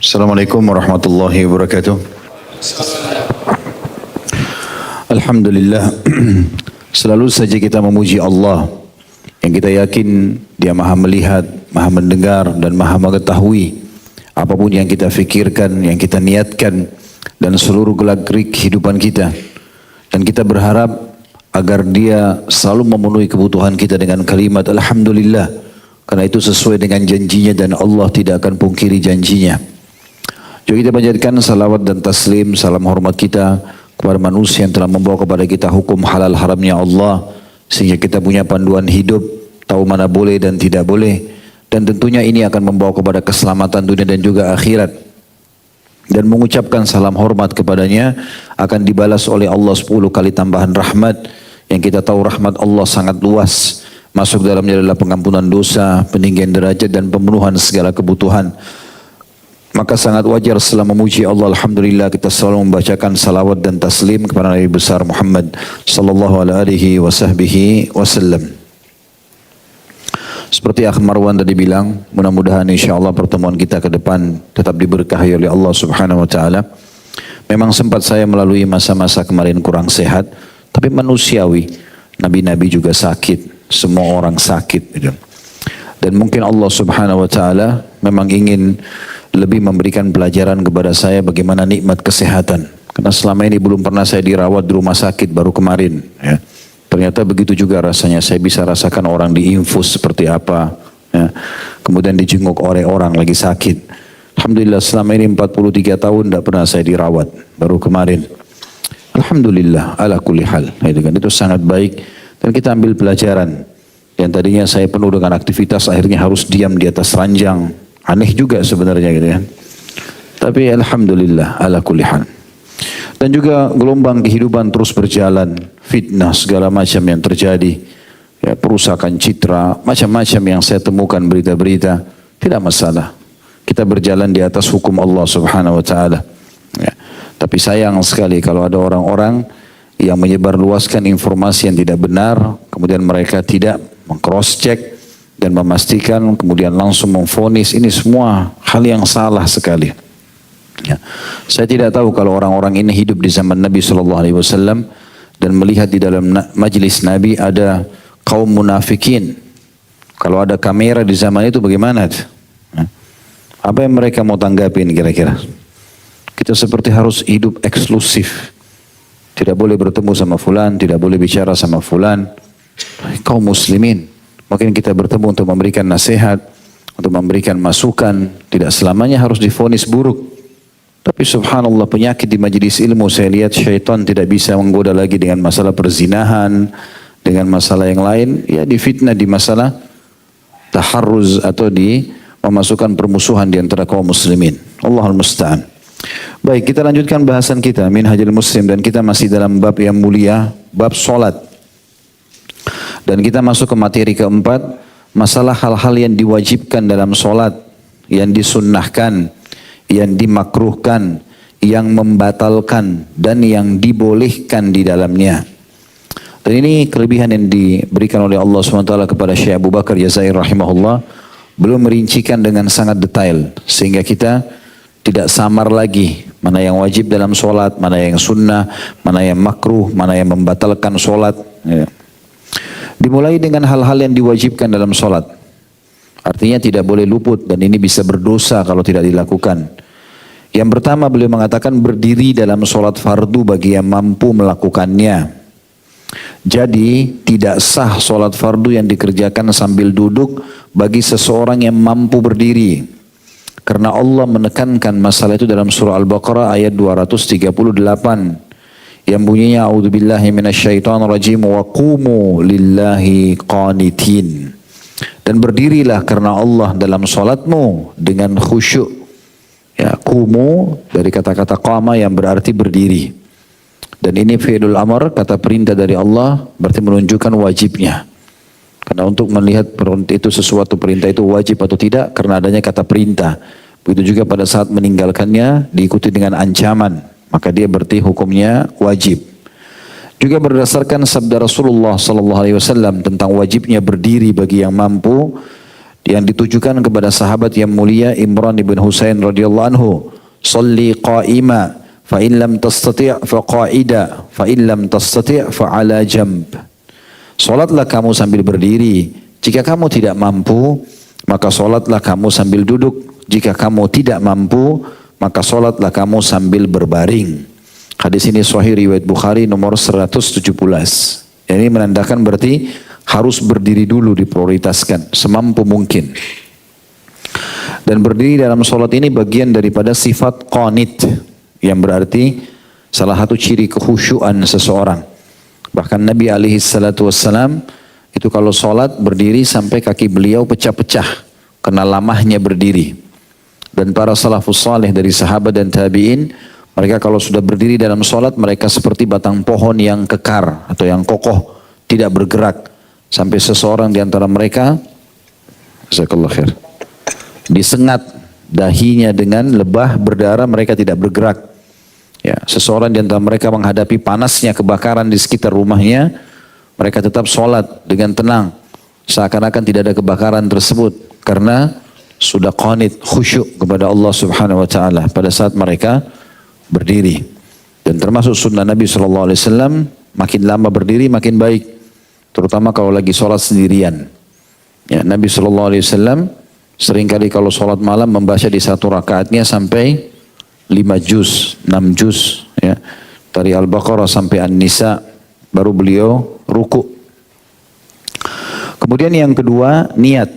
Assalamualaikum warahmatullahi wabarakatuh. Alhamdulillah, selalu saja kita memuji Allah yang kita yakin Dia Maha melihat, Maha mendengar dan Maha mengetahui apapun yang kita fikirkan, yang kita niatkan dan seluruh gerak-gerik kehidupan kita. Dan kita berharap agar Dia selalu memenuhi kebutuhan kita dengan kalimat Alhamdulillah, karena itu sesuai dengan janjinya dan Allah tidak akan pungkiri janjinya. Juga kita panjatkan salawat dan taslim, salam hormat kita kepada manusia yang telah membawa kepada kita hukum halal haramnya Allah, sehingga kita punya panduan hidup, tahu mana boleh dan tidak boleh, dan tentunya ini akan membawa kepada keselamatan dunia dan juga akhirat. Dan mengucapkan salam hormat kepadanya akan dibalas oleh Allah 10 kali tambahan rahmat, yang kita tahu rahmat Allah sangat luas, masuk dalamnya adalah pengampunan dosa, peninggian derajat dan pemenuhan segala kebutuhan. Maka sangat wajar setelah memuji Allah, Alhamdulillah, kita selalu membacakan salawat dan taslim kepada Nabi besar Muhammad sallallahu alaihi wasallam. Seperti Akh Marwan tadi bilang, mudah-mudahan insyaAllah pertemuan kita ke depan tetap diberkahi oleh Allah subhanahu wa ta'ala. Memang sempat saya melalui masa-masa kemarin kurang sehat, tapi manusiawi. Nabi-nabi juga sakit, semua orang sakit. Dan mungkin Allah subhanahu wa ta'ala memang ingin lebih memberikan pelajaran kepada saya bagaimana nikmat kesehatan. Karena selama ini belum pernah saya dirawat di rumah sakit, baru kemarin. Ya. Ternyata begitu juga rasanya, saya bisa rasakan orang diinfus seperti apa. Ya. Kemudian dijenguk oleh orang lagi sakit. Alhamdulillah selama ini 43 tahun tidak pernah saya dirawat, baru kemarin. Alhamdulillah ala kulli hal. Itu sangat baik dan kita ambil pelajaran. Yang tadinya saya penuh dengan aktivitas akhirnya harus diam di atas ranjang. Aneh juga sebenarnya gitu ya. Tapi alhamdulillah ala kulli hal. Dan juga gelombang kehidupan terus berjalan, fitnah segala macam yang terjadi, ya, perusakan citra, macam-macam yang saya temukan berita-berita, tidak masalah. Kita berjalan di atas hukum Allah subhanahu wa ta'ala. Ya. Tapi sayang sekali kalau ada orang-orang yang menyebarluaskan informasi yang tidak benar, kemudian mereka tidak meng-cross check dan memastikan, kemudian langsung memvonis, ini semua hal yang salah sekali. Ya. Saya tidak tahu kalau orang-orang ini hidup di zaman Nabi SAW dan melihat di dalam majlis Nabi ada kaum munafikin. Kalau ada kamera di zaman itu bagaimana? Ya. Apa yang mereka mau tanggapin kira-kira? Kita seperti harus hidup eksklusif. Tidak boleh bertemu sama fulan, tidak boleh bicara sama fulan. Kaum muslimin. Mungkin kita bertemu untuk memberikan nasihat, untuk memberikan masukan. Tidak selamanya harus divonis buruk. Tapi subhanallah penyakit di majelis ilmu, saya lihat syaitan tidak bisa menggoda lagi dengan masalah perzinahan, dengan masalah yang lain. Ya difitnah di masalah taharruz atau di memasukkan permusuhan di antara kaum muslimin. Allahul musta'an. Baik, kita lanjutkan bahasan kita Minhajul Muslim, dan kita masih dalam bab yang mulia, bab solat. Dan kita masuk ke materi keempat, masalah hal-hal yang diwajibkan dalam solat, yang disunnahkan, yang dimakruhkan, yang membatalkan, dan yang dibolehkan di dalamnya. Dan ini kelebihan yang diberikan oleh Allah SWT kepada Syekh Abu Bakar Jazair rahimahullah, belum merincikan dengan sangat detail, sehingga kita tidak samar lagi, mana yang wajib dalam solat, mana yang sunnah, mana yang makruh, mana yang membatalkan solat. Ya. Dimulai dengan hal-hal yang diwajibkan dalam solat. Artinya tidak boleh luput dan ini bisa berdosa kalau tidak dilakukan. Yang pertama beliau mengatakan berdiri dalam solat fardu bagi yang mampu melakukannya. Jadi tidak sah solat fardu yang dikerjakan sambil duduk bagi seseorang yang mampu berdiri. Karena Allah menekankan masalah itu dalam surah Al-Baqarah ayat 238. Yang bunyinya a'udzubillahi minasyaitonirrajim wa qumu lillahi qanitin. Dan berdirilah karena Allah dalam salatmu dengan khusyuk. Ya, qumu dari kata-kata qama yang berarti berdiri. Dan ini fi'lul amr, kata perintah dari Allah, berarti menunjukkan wajibnya. Karena untuk melihat itu sesuatu perintah itu wajib atau tidak karena adanya kata perintah. Begitu juga pada saat meninggalkannya diikuti dengan ancaman. Maka dia berarti hukumnya wajib. Juga berdasarkan sabda Rasulullah SAW tentang wajibnya berdiri bagi yang mampu, yang ditujukan kepada sahabat yang mulia Imran ibn Husain radhiyallahu anhu. Salli qa'ima fa in lam tastati' fa qa'ida fa in lam tastati' fa 'ala jamb. Salatlah kamu sambil berdiri. Jika kamu tidak mampu, maka salatlah kamu sambil duduk. Jika kamu tidak mampu, maka salatlah kamu sambil berbaring. Hadis ini sahih riwayat Bukhari nomor 117. Ini menandakan berarti harus berdiri dulu, diprioritaskan semampu mungkin. Dan berdiri dalam sholat ini bagian daripada sifat qanit, yang berarti salah satu ciri kekhusyuan seseorang. Bahkan Nabi alaihi salatu wassalam itu kalau sholat berdiri sampai kaki beliau pecah-pecah karena lamahnya berdiri. Dan para salafus saleh dari sahabat dan tabi'in, mereka kalau sudah berdiri dalam sholat, mereka seperti batang pohon yang kekar atau yang kokoh, tidak bergerak. Sampai seseorang di antara mereka, jazakallahu khair, disengat dahinya dengan lebah berdarah, mereka tidak bergerak. Ya, seseorang di antara mereka menghadapi panasnya kebakaran di sekitar rumahnya, mereka tetap sholat dengan tenang, seakan-akan tidak ada kebakaran tersebut, karena sudah qanit, khusyuk kepada Allah Subhanahu Wa Taala pada saat mereka berdiri. Dan termasuk sunnah Nabi Sallallahu Alaihi Wasallam, makin lama berdiri makin baik. Terutama kalau lagi sholat sendirian. Ya, Nabi SAW seringkali kalau sholat malam membaca di satu rakaatnya sampai 5 juz, 6 juz. Ya. Dari Al-Baqarah sampai An-Nisa, baru beliau ruku. Kemudian yang kedua, niat.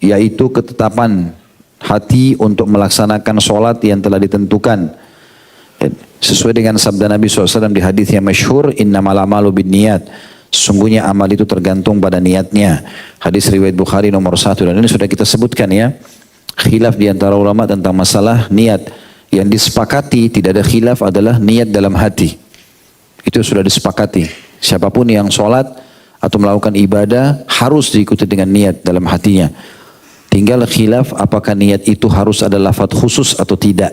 Yaitu ketetapan hati untuk melaksanakan sholat yang telah ditentukan. Ya. Sesuai dengan sabda Nabi SAW di hadis yang masyhur, innamal a'malu binniyat. Sesungguhnya amal itu tergantung pada niatnya. Hadis riwayat Bukhari nomor 1. Dan ini sudah kita sebutkan ya. Khilaf di antara ulama tentang masalah niat. Yang disepakati tidak ada khilaf adalah niat dalam hati. Itu sudah disepakati. Siapapun yang sholat atau melakukan ibadah harus diikuti dengan niat dalam hatinya. Tinggal khilaf apakah niat itu harus ada lafaz khusus atau tidak.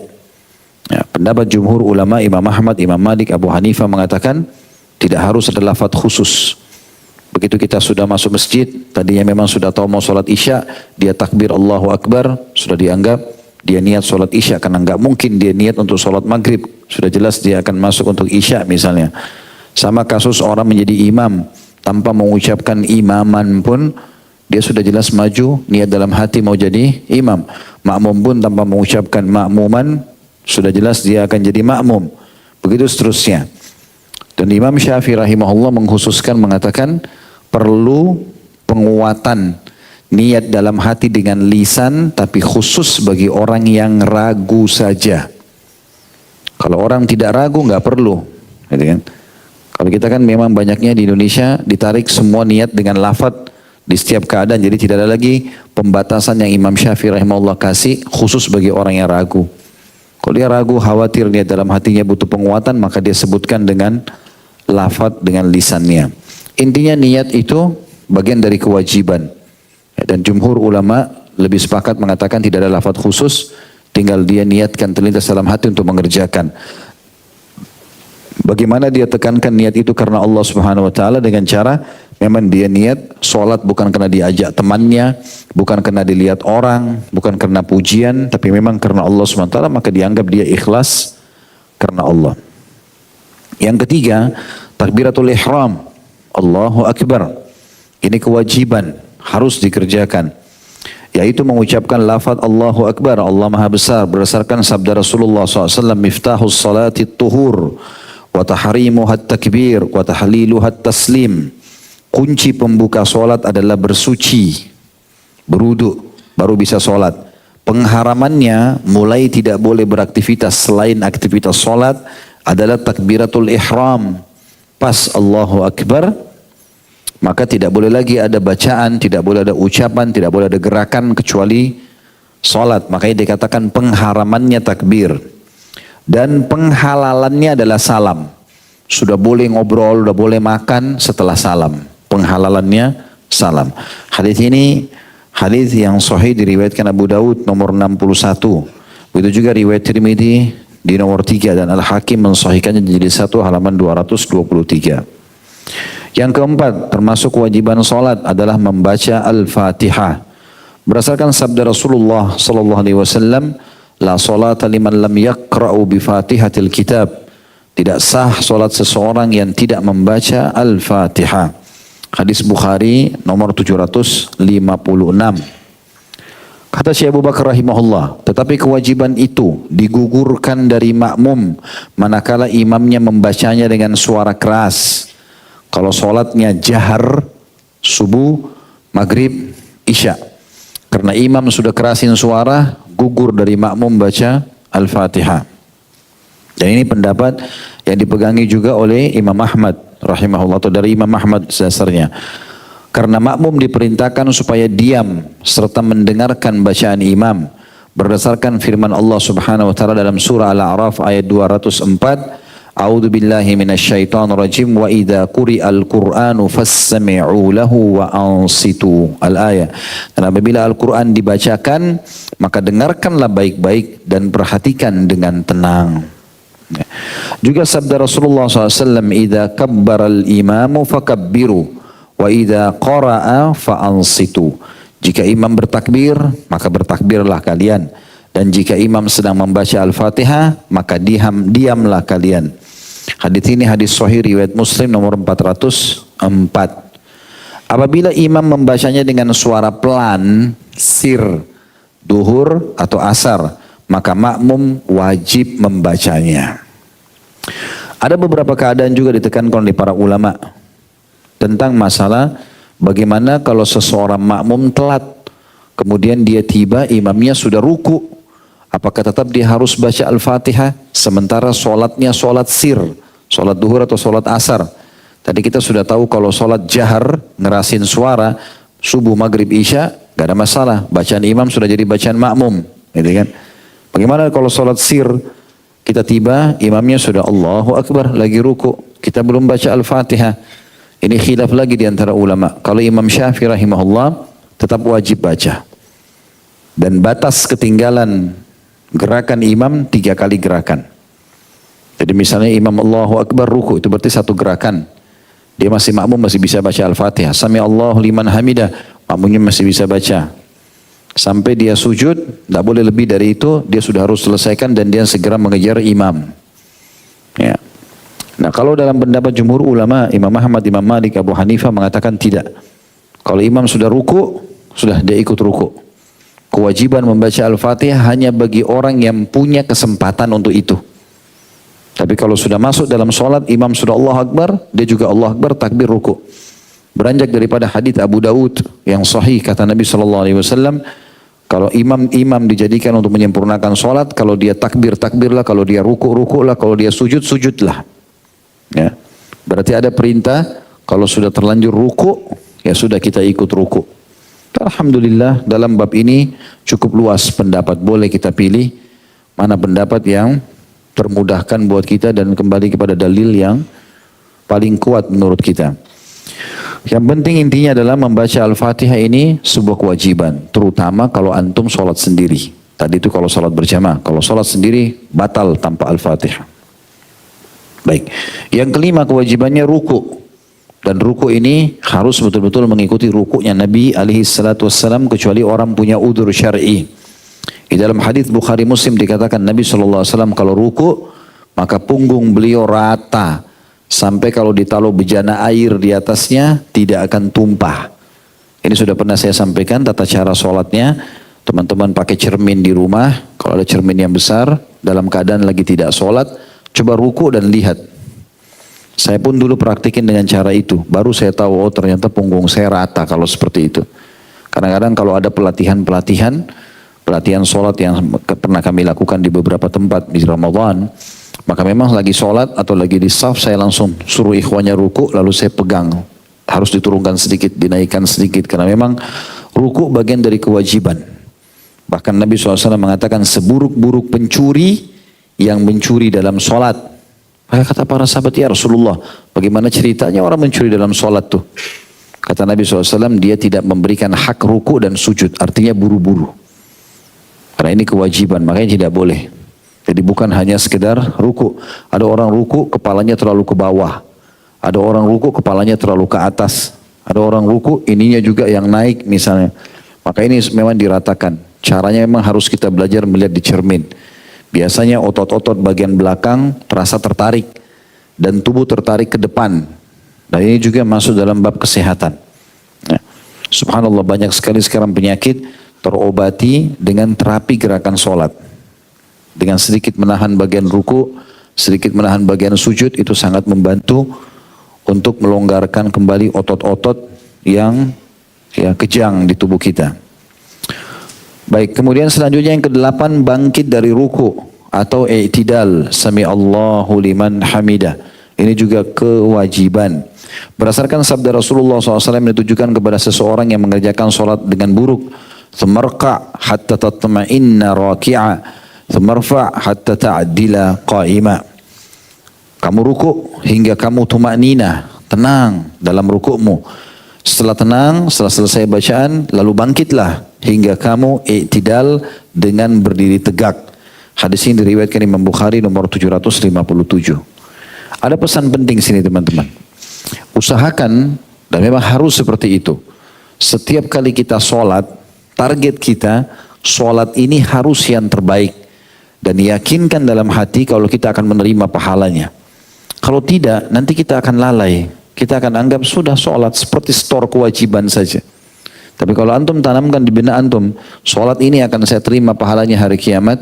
Ya, pendapat jumhur ulama Imam Ahmad, Imam Malik, Abu Hanifah mengatakan tidak harus ada lafaz khusus. Begitu kita sudah masuk masjid, tadinya memang sudah tahu mau sholat isya, dia takbir Allahu Akbar, sudah dianggap dia niat sholat isya, karena nggak mungkin dia niat untuk sholat maghrib. Sudah jelas dia akan masuk untuk isya misalnya. Sama kasus orang menjadi imam, tanpa mengucapkan imaman pun, dia sudah jelas maju, niat dalam hati mau jadi imam. Makmum pun tanpa mengucapkan makmuman, sudah jelas dia akan jadi makmum. Begitu seterusnya. Dan Imam Syafi'i rahimahullah mengkhususkan mengatakan perlu penguatan niat dalam hati dengan lisan, tapi khusus bagi orang yang ragu saja. Kalau orang tidak ragu nggak perlu, gitu kan? Kalau kita kan memang banyaknya di Indonesia ditarik semua niat dengan lafaz di setiap keadaan, jadi tidak ada lagi pembatasan yang Imam Syafi'i rahimahullah kasih khusus bagi orang yang ragu. Kalau dia ragu, khawatir niat dalam hatinya butuh penguatan, maka dia sebutkan dengan lafaz dengan lisannya. Intinya niat itu bagian dari kewajiban. Dan jumhur ulama lebih sepakat mengatakan tidak ada lafaz khusus, tinggal dia niatkan terlintas dalam hati untuk mengerjakan. Bagaimana dia tekankan niat itu karena Allah Subhanahu Wa Taala dengan cara memang dia niat sholat bukan karena diajak temannya, bukan karena dilihat orang, bukan karena pujian, tapi memang karena Allah Subhanahu Wa Taala, maka dianggap dia ikhlas karena Allah. Yang ketiga, takbiratul ihram, Allahu Akbar. Ini kewajiban, harus dikerjakan. Yaitu mengucapkan lafaz Allahu Akbar, Allah Maha Besar, berdasarkan sabda Rasulullah SAW, miftahus salati tuhur, wa tahrimuhat takbir, wa tahliluhat taslim. Kunci pembuka solat adalah bersuci, berwudu, baru bisa solat. Pengharamannya mulai tidak boleh beraktivitas selain aktivitas solat adalah takbiratul ihram. Pas Allahu Akbar, maka tidak boleh lagi ada bacaan, tidak boleh ada ucapan, tidak boleh ada gerakan kecuali salat. Makanya dikatakan pengharamannya takbir. Dan penghalalannya adalah salam. Sudah boleh ngobrol, sudah boleh makan setelah salam. Penghalalannya salam. Hadis ini hadis yang sahih diriwayatkan Abu Daud nomor 61. Begitu juga riwayat Tirmidzi di nomor 3 dan Al-Hakim mensahihkannya jadi 1 halaman 223. Yang keempat, termasuk kewajiban sholat adalah membaca Al-Fatihah. Berdasarkan sabda Rasulullah sallallahu alaihi wasallam, la salata liman lam yaqra'u bi Fatihatil kitab. Tidak sah salat seseorang yang tidak membaca Al-Fatihah. Hadis Bukhari nomor 756. Kata Syekh Abu Bakar rahimahullah, tetapi kewajiban itu digugurkan dari makmum manakala imamnya membacanya dengan suara keras. Kalau solatnya jahar, subuh, maghrib, isya. Karena imam sudah kerasin suara, gugur dari makmum baca Al-Fatihah. Dan ini pendapat yang dipegangi juga oleh Imam Ahmad rahimahullah, atau dari Imam Ahmad dasarnya. Karena makmum diperintahkan supaya diam serta mendengarkan bacaan imam. Berdasarkan firman Allah Subhanahu wa taala dalam surah Al-A'raf ayat 204, A'udzu billahi minasyaitonir rajim wa idza quri'al Qur'anu fastami'u lahu wa ansitu. Al-ayat. Dan apabila Al-Qur'an dibacakan, maka dengarkanlah baik-baik dan perhatikan dengan tenang. Juga sabda Rasulullah SAW, idza kabbaral imamu fakabbiru wa idza qara'a fa'ansitu. Jika imam bertakbir, maka bertakbirlah kalian. Dan jika imam sedang membaca Al-Fatihah, maka diamlah kalian. Hadis ini hadis sahih riwayat Muslim nomor 404. Apabila imam membacanya dengan suara pelan, sir, duhur atau asar, maka makmum wajib membacanya. Ada beberapa keadaan juga ditekankan oleh para ulama tentang masalah bagaimana kalau seseorang makmum telat, kemudian dia tiba, imamnya sudah ruku, apakah tetap dia harus baca Al-Fatihah sementara sholatnya sholat sir, sholat duhur atau sholat asar. Tadi kita sudah tahu kalau sholat jahar, ngerasin suara, subuh, maghrib, isya, gak ada masalah, bacaan imam sudah jadi bacaan makmum, gitu kan. Bagaimana kalau sholat sir, kita tiba, imamnya sudah Allahu Akbar, lagi ruku, kita belum baca Al-Fatihah. Ini khilaf lagi di antara ulama. Kalau Imam Syafi'i rahimahullah tetap wajib baca. Dan batas ketinggalan gerakan imam 3 kali gerakan. Jadi misalnya imam Allahu Akbar ruku, itu berarti 1 gerakan. Dia masih makmum, masih bisa baca Al-Fatihah. Sami Allahu liman hamidah, makmumnya masih bisa baca. Sampai dia sujud, tidak boleh lebih dari itu, dia sudah harus selesaikan dan dia segera mengejar imam. Ya. Nah, kalau dalam pendapat jumhur ulama, Imam Ahmad, Imam Malik, Abu Hanifah mengatakan tidak. Kalau imam sudah ruku, sudah dia ikut ruku. Kewajiban membaca Al-Fatihah hanya bagi orang yang punya kesempatan untuk itu. Tapi kalau sudah masuk dalam sholat, imam sudah Allahu Akbar, dia juga Allahu Akbar, takbir ruku. Beranjak daripada hadits Abu Daud yang sahih, kata Nabi SAW, kalau imam dijadikan untuk menyempurnakan sholat, kalau dia takbir, takbirlah, kalau dia ruku, rukulah, kalau dia sujud, sujudlah. Ya. Berarti ada perintah, kalau sudah terlanjur ruku, ya sudah kita ikut ruku. Alhamdulillah dalam bab ini cukup luas pendapat, boleh kita pilih mana pendapat yang termudahkan buat kita dan kembali kepada dalil yang paling kuat menurut kita. Yang penting intinya adalah membaca Al-Fatihah ini sebuah kewajiban, terutama kalau antum sholat sendiri. Tadi itu kalau sholat berjamaah, kalau sholat sendiri batal tanpa Al-Fatihah. Baik, yang kelima kewajibannya ruku. Dan ruku ini harus betul-betul mengikuti rukunya Nabi SAW kecuali orang punya udzur syar'i. Di dalam hadis Bukhari Muslim dikatakan Nabi SAW kalau ruku maka punggung beliau rata sampai kalau ditaruh bejana air di atasnya tidak akan tumpah. Ini sudah pernah saya sampaikan tata cara sholatnya. Teman-teman pakai cermin di rumah, kalau ada cermin yang besar dalam keadaan lagi tidak sholat, coba ruku dan lihat. Saya pun dulu praktikin dengan cara itu. Baru saya tahu, oh ternyata punggung saya rata kalau seperti itu. Kadang-kadang kalau ada pelatihan sholat yang pernah kami lakukan di beberapa tempat di Ramadan, maka memang lagi sholat atau lagi di saf, saya langsung suruh ikhwannya ruku, lalu saya pegang. Harus diturunkan sedikit, dinaikkan sedikit. Karena memang ruku bagian dari kewajiban. Bahkan Nabi SAW mengatakan seburuk-buruk pencuri yang mencuri dalam sholat. Maka kata para sahabat, ya Rasulullah, bagaimana ceritanya orang mencuri dalam sholat tuh? Kata Nabi SAW, dia tidak memberikan hak ruku dan sujud, artinya buru-buru. Karena ini kewajiban, makanya tidak boleh. Jadi bukan hanya sekedar ruku. Ada orang ruku, kepalanya terlalu ke bawah. Ada orang ruku, kepalanya terlalu ke atas. Ada orang ruku, ininya juga yang naik misalnya. Maka ini memang diratakan. Caranya memang harus kita belajar melihat di cermin. Biasanya otot-otot bagian belakang terasa tertarik dan tubuh tertarik ke depan. Dan ini juga masuk dalam bab kesehatan. Ya. Subhanallah, banyak sekali sekarang penyakit terobati dengan terapi gerakan sholat. Dengan sedikit menahan bagian ruku, sedikit menahan bagian sujud, itu sangat membantu untuk melonggarkan kembali otot-otot yang kejang di tubuh kita. Baik, kemudian selanjutnya yang ke-8, bangkit dari ruku atau i'tidal, sami Allahu liman hamidah. Ini juga kewajiban. Berdasarkan sabda Rasulullah SAW yang ditujukan kepada seseorang yang mengerjakan sholat dengan buruk. Thumarka' hatta tatma'inna raki'a, thumarfa' hatta ta'dila qa'ima. Kamu ruku hingga kamu tumaknina, tenang dalam rukukmu. Setelah tenang, setelah selesai bacaan, lalu bangkitlah hingga kamu i'tidal dengan berdiri tegak. Hadis ini diriwayatkan Imam Bukhari nomor 757. Ada pesan penting sini teman-teman. Usahakan, dan memang harus seperti itu. Setiap kali kita sholat, target kita, sholat ini harus yang terbaik. Dan yakinkan dalam hati kalau kita akan menerima pahalanya. Kalau tidak, nanti kita akan lalai. Kita akan anggap sudah sholat seperti store kewajiban saja. Tapi kalau antum tanamkan di benak antum, sholat ini akan saya terima pahalanya hari kiamat,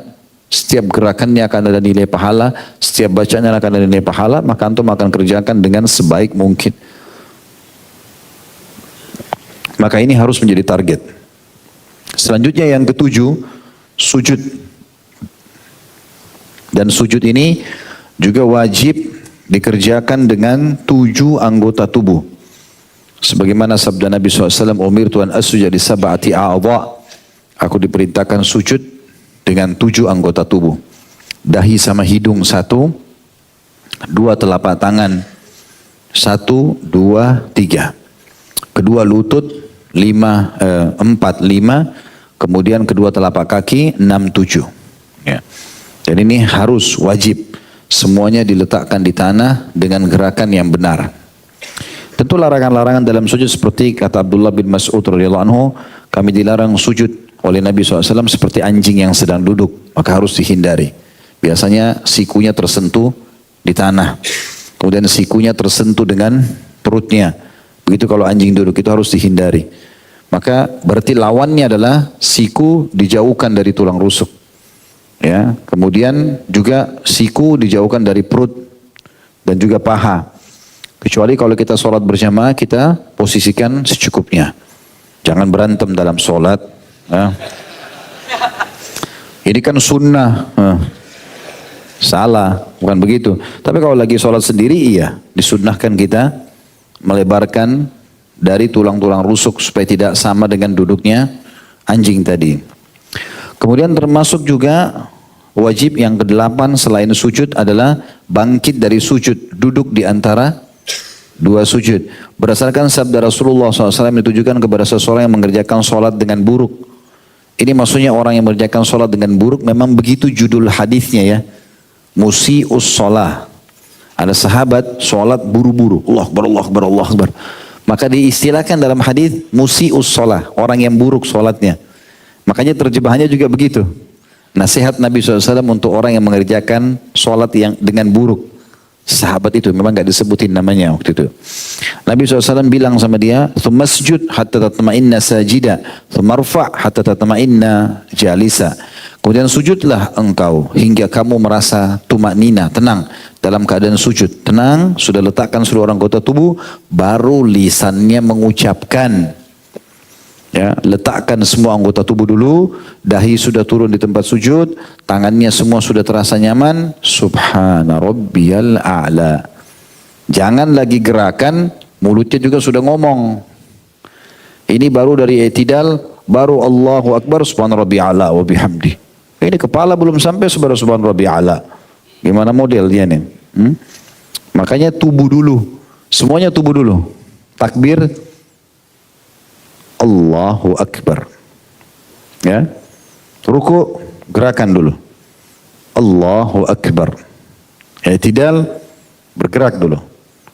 setiap gerakannya akan ada nilai pahala, setiap bacanya akan ada nilai pahala, maka antum akan kerjakan dengan sebaik mungkin. Maka ini harus menjadi target. Selanjutnya yang ke-7, sujud. Dan sujud ini juga wajib dikerjakan dengan 7 anggota tubuh. Sebagaimana sabda Nabi SAW, umirtu an asjuda li sab'ati a'dha. Aku diperintahkan sujud dengan 7 anggota tubuh. Dahi sama hidung 1, 2 telapak tangan 1, 2, 3. Kedua lutut 4, 5. Kemudian kedua telapak kaki 6, 7. Ya. Dan ini harus wajib. Semuanya diletakkan di tanah dengan gerakan yang benar. Tentu larangan-larangan dalam sujud seperti kata Abdullah bin Mas'ud radhiyallahu anhu, kami dilarang sujud oleh Nabi SAW seperti anjing yang sedang duduk, maka harus dihindari. Biasanya sikunya tersentuh di tanah, kemudian sikunya tersentuh dengan perutnya. Begitu kalau anjing duduk, itu harus dihindari. Maka berarti lawannya adalah siku dijauhkan dari tulang rusuk. Ya, kemudian juga siku dijauhkan dari perut dan juga paha. Kecuali kalau kita sholat berjamaah, kita posisikan secukupnya. Jangan berantem dalam sholat. Ya. Ini kan sunnah. Salah, bukan begitu. Tapi kalau lagi sholat sendiri, iya. Disunnahkan kita melebarkan dari tulang-tulang rusuk supaya tidak sama dengan duduknya anjing tadi. Kemudian termasuk juga wajib yang ke-8 selain sujud adalah bangkit dari sujud, duduk di antara 2 sujud. Berdasarkan sabda Rasulullah SAW ditujukan kepada seseorang yang mengerjakan sholat dengan buruk. Ini maksudnya orang yang mengerjakan sholat dengan buruk, memang begitu judul hadisnya ya. Musi'us sholah. Ada sahabat sholat buru-buru. Allah Akbar, Allah Akbar, Allah Akbar. Maka diistilahkan dalam hadis musi'us sholah, orang yang buruk sholatnya. Makanya terjemahannya juga begitu. Nasihat Nabi SAW untuk orang yang mengerjakan sholat yang dengan buruk. Sahabat itu memang gak disebutin namanya waktu itu. Nabi SAW bilang sama dia, "Thumasjud hatta tatma'inna sajida, thumarfa' hatta tatma'inna jalisa." Kemudian sujudlah engkau hingga kamu merasa tumaknina, tenang dalam keadaan sujud. Tenang, sudah letakkan seluruh anggota tubuh, baru lisannya mengucapkan. Ya, letakkan semua anggota tubuh dulu, dahi sudah turun di tempat sujud, tangannya semua sudah terasa nyaman, subhana rabbiyal a'la. Jangan lagi gerakan, mulutnya juga sudah ngomong. Ini baru dari i'tidal, baru Allahu Akbar, subhana rabbiyal a'la wa bihamdi. Ini kepala belum sampai subhana rabbiyal a'la. Gimana model dia nih? Makanya tubuh dulu, semuanya tubuh dulu. Takbir, Allahu Akbar. Ya. Ruku, gerakan dulu. Allahu Akbar. I'tidal, bergerak dulu.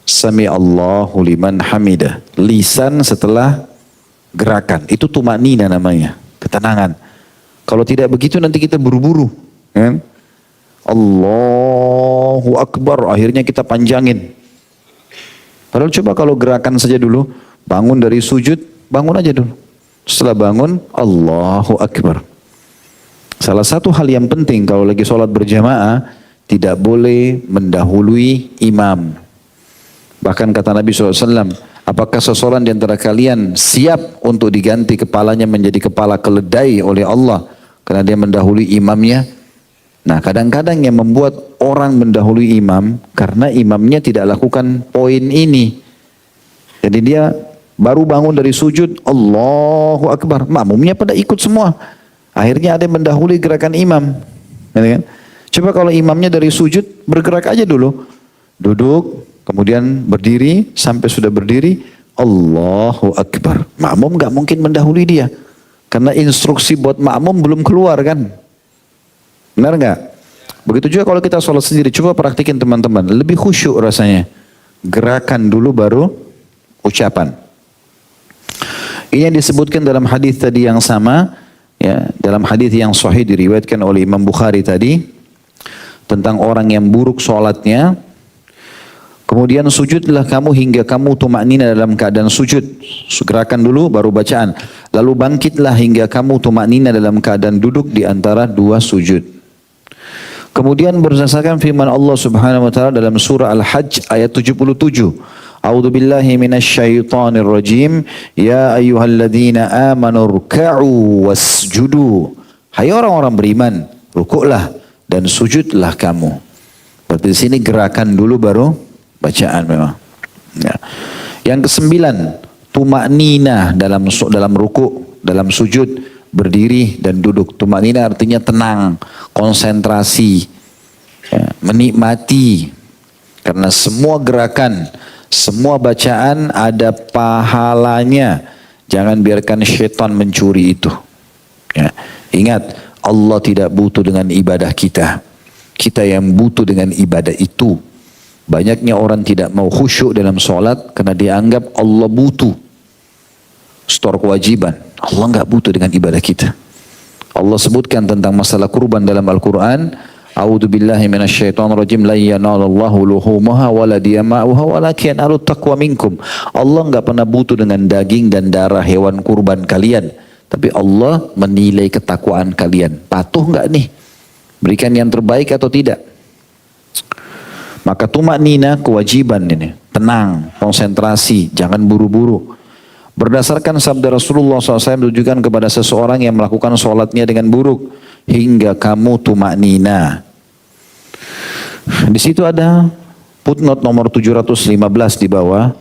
Sami Allahu liman hamidah. Lisan setelah gerakan. Itu tumanina namanya, ketenangan. Kalau tidak begitu nanti kita buru-buru. Kan? Allahu Akbar, akhirnya kita panjangin. Padahal coba kalau gerakan saja dulu, bangun dari sujud, bangun aja dulu. Setelah bangun, Allahu Akbar. Salah satu hal yang penting kalau lagi sholat berjamaah, tidak boleh mendahului imam. Bahkan kata Nabi SAW, apakah seseorang di antara kalian siap untuk diganti kepalanya menjadi kepala keledai oleh Allah karena dia mendahului imamnya? Nah, kadang-kadang yang membuat orang mendahului imam karena imamnya tidak lakukan poin ini. Jadi dia baru bangun dari sujud, Allahu Akbar, makmumnya pada ikut semua. Akhirnya ada yang mendahului gerakan imam. Kan? Coba kalau imamnya dari sujud, bergerak aja dulu. Duduk, kemudian berdiri, sampai sudah berdiri, Allahu Akbar. Makmum gak mungkin mendahului dia. Karena instruksi buat makmum belum keluar kan. Benar nggak? Begitu juga kalau kita sholat sendiri, coba praktikin teman-teman, lebih khusyuk rasanya. Gerakan dulu baru ucapan. Ini yang disebutkan dalam hadis tadi yang sama, ya, dalam hadis yang sahih diriwayatkan oleh Imam Bukhari tadi tentang orang yang buruk sholatnya. Kemudian sujudlah kamu hingga kamu tumaknina dalam keadaan sujud. Gerakan dulu baru bacaan. Lalu bangkitlah hingga kamu tumaknina dalam keadaan duduk di antara dua sujud. Kemudian berdasarkan firman Allah Subhanahu wa taala dalam surah Al-Hajj ayat 77. A'udzu billahi minasyaitonir rajim. Ya ayyuhalladzina amanu ruk'u wasjudu. Hai orang-orang beriman, rukuklah dan sujudlah kamu. Berarti di sini gerakan dulu baru bacaan memang. Ya. Yang kesembilan, tumaknina dalam ruku', dalam sujud, berdiri dan duduk. Tumaknina artinya tenang, konsentrasi, ya, menikmati. Karena semua gerakan, semua bacaan ada pahalanya. Jangan biarkan syaitan mencuri itu. Ya. Ingat, Allah tidak butuh dengan ibadah kita. Kita yang butuh dengan ibadah itu. Banyaknya orang tidak mau khusyuk dalam sholat karena dia anggap Allah butuh. Setor kewajiban. Allah enggak butuh dengan ibadah kita. Allah sebutkan tentang masalah kurban dalam Al-Quran. A'udzu billahi minasyaitonir rajim. La yanalallahu luhumaha wala diyama'uha walakin yanalut taqwa minkum. Allah enggak pernah butuh dengan daging dan darah hewan kurban kalian. Tapi Allah menilai ketakwaan kalian. Patuh enggak nih? Berikan yang terbaik atau tidak? Maka tumaknina kewajiban ini. Tenang, konsentrasi, jangan buru-buru. Berdasarkan sabda Rasulullah SAW ditujukan kepada seseorang yang melakukan sholatnya dengan buruk. Hingga kamu tumaknina. Di situ ada footnote nomor 715 di bawah.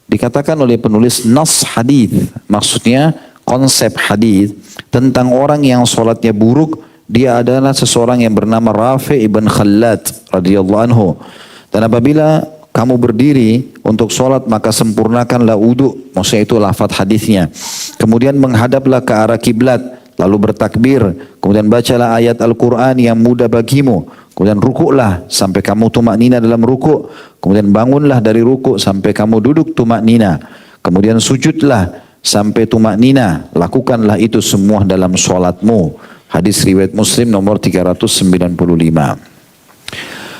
Dikatakan oleh penulis nas hadis. Maksudnya konsep hadis tentang orang yang sholatnya buruk. Dia adalah seseorang yang bernama Rafi ibn Khallad radhiyallahu anhu. Dan apabila kamu berdiri untuk sholat maka sempurnakanlah wudu. Maksudnya itu lafaz hadisnya. Kemudian menghadaplah ke arah kiblat. Lalu bertakbir. Kemudian bacalah ayat Al-Quran yang mudah bagimu. Kemudian rukuklah sampai kamu tumaknina dalam rukuk. Kemudian bangunlah dari rukuk sampai kamu duduk tumaknina. Kemudian sujudlah sampai tumaknina. Lakukanlah itu semua dalam sholatmu. Hadis riwayat Muslim nomor 395.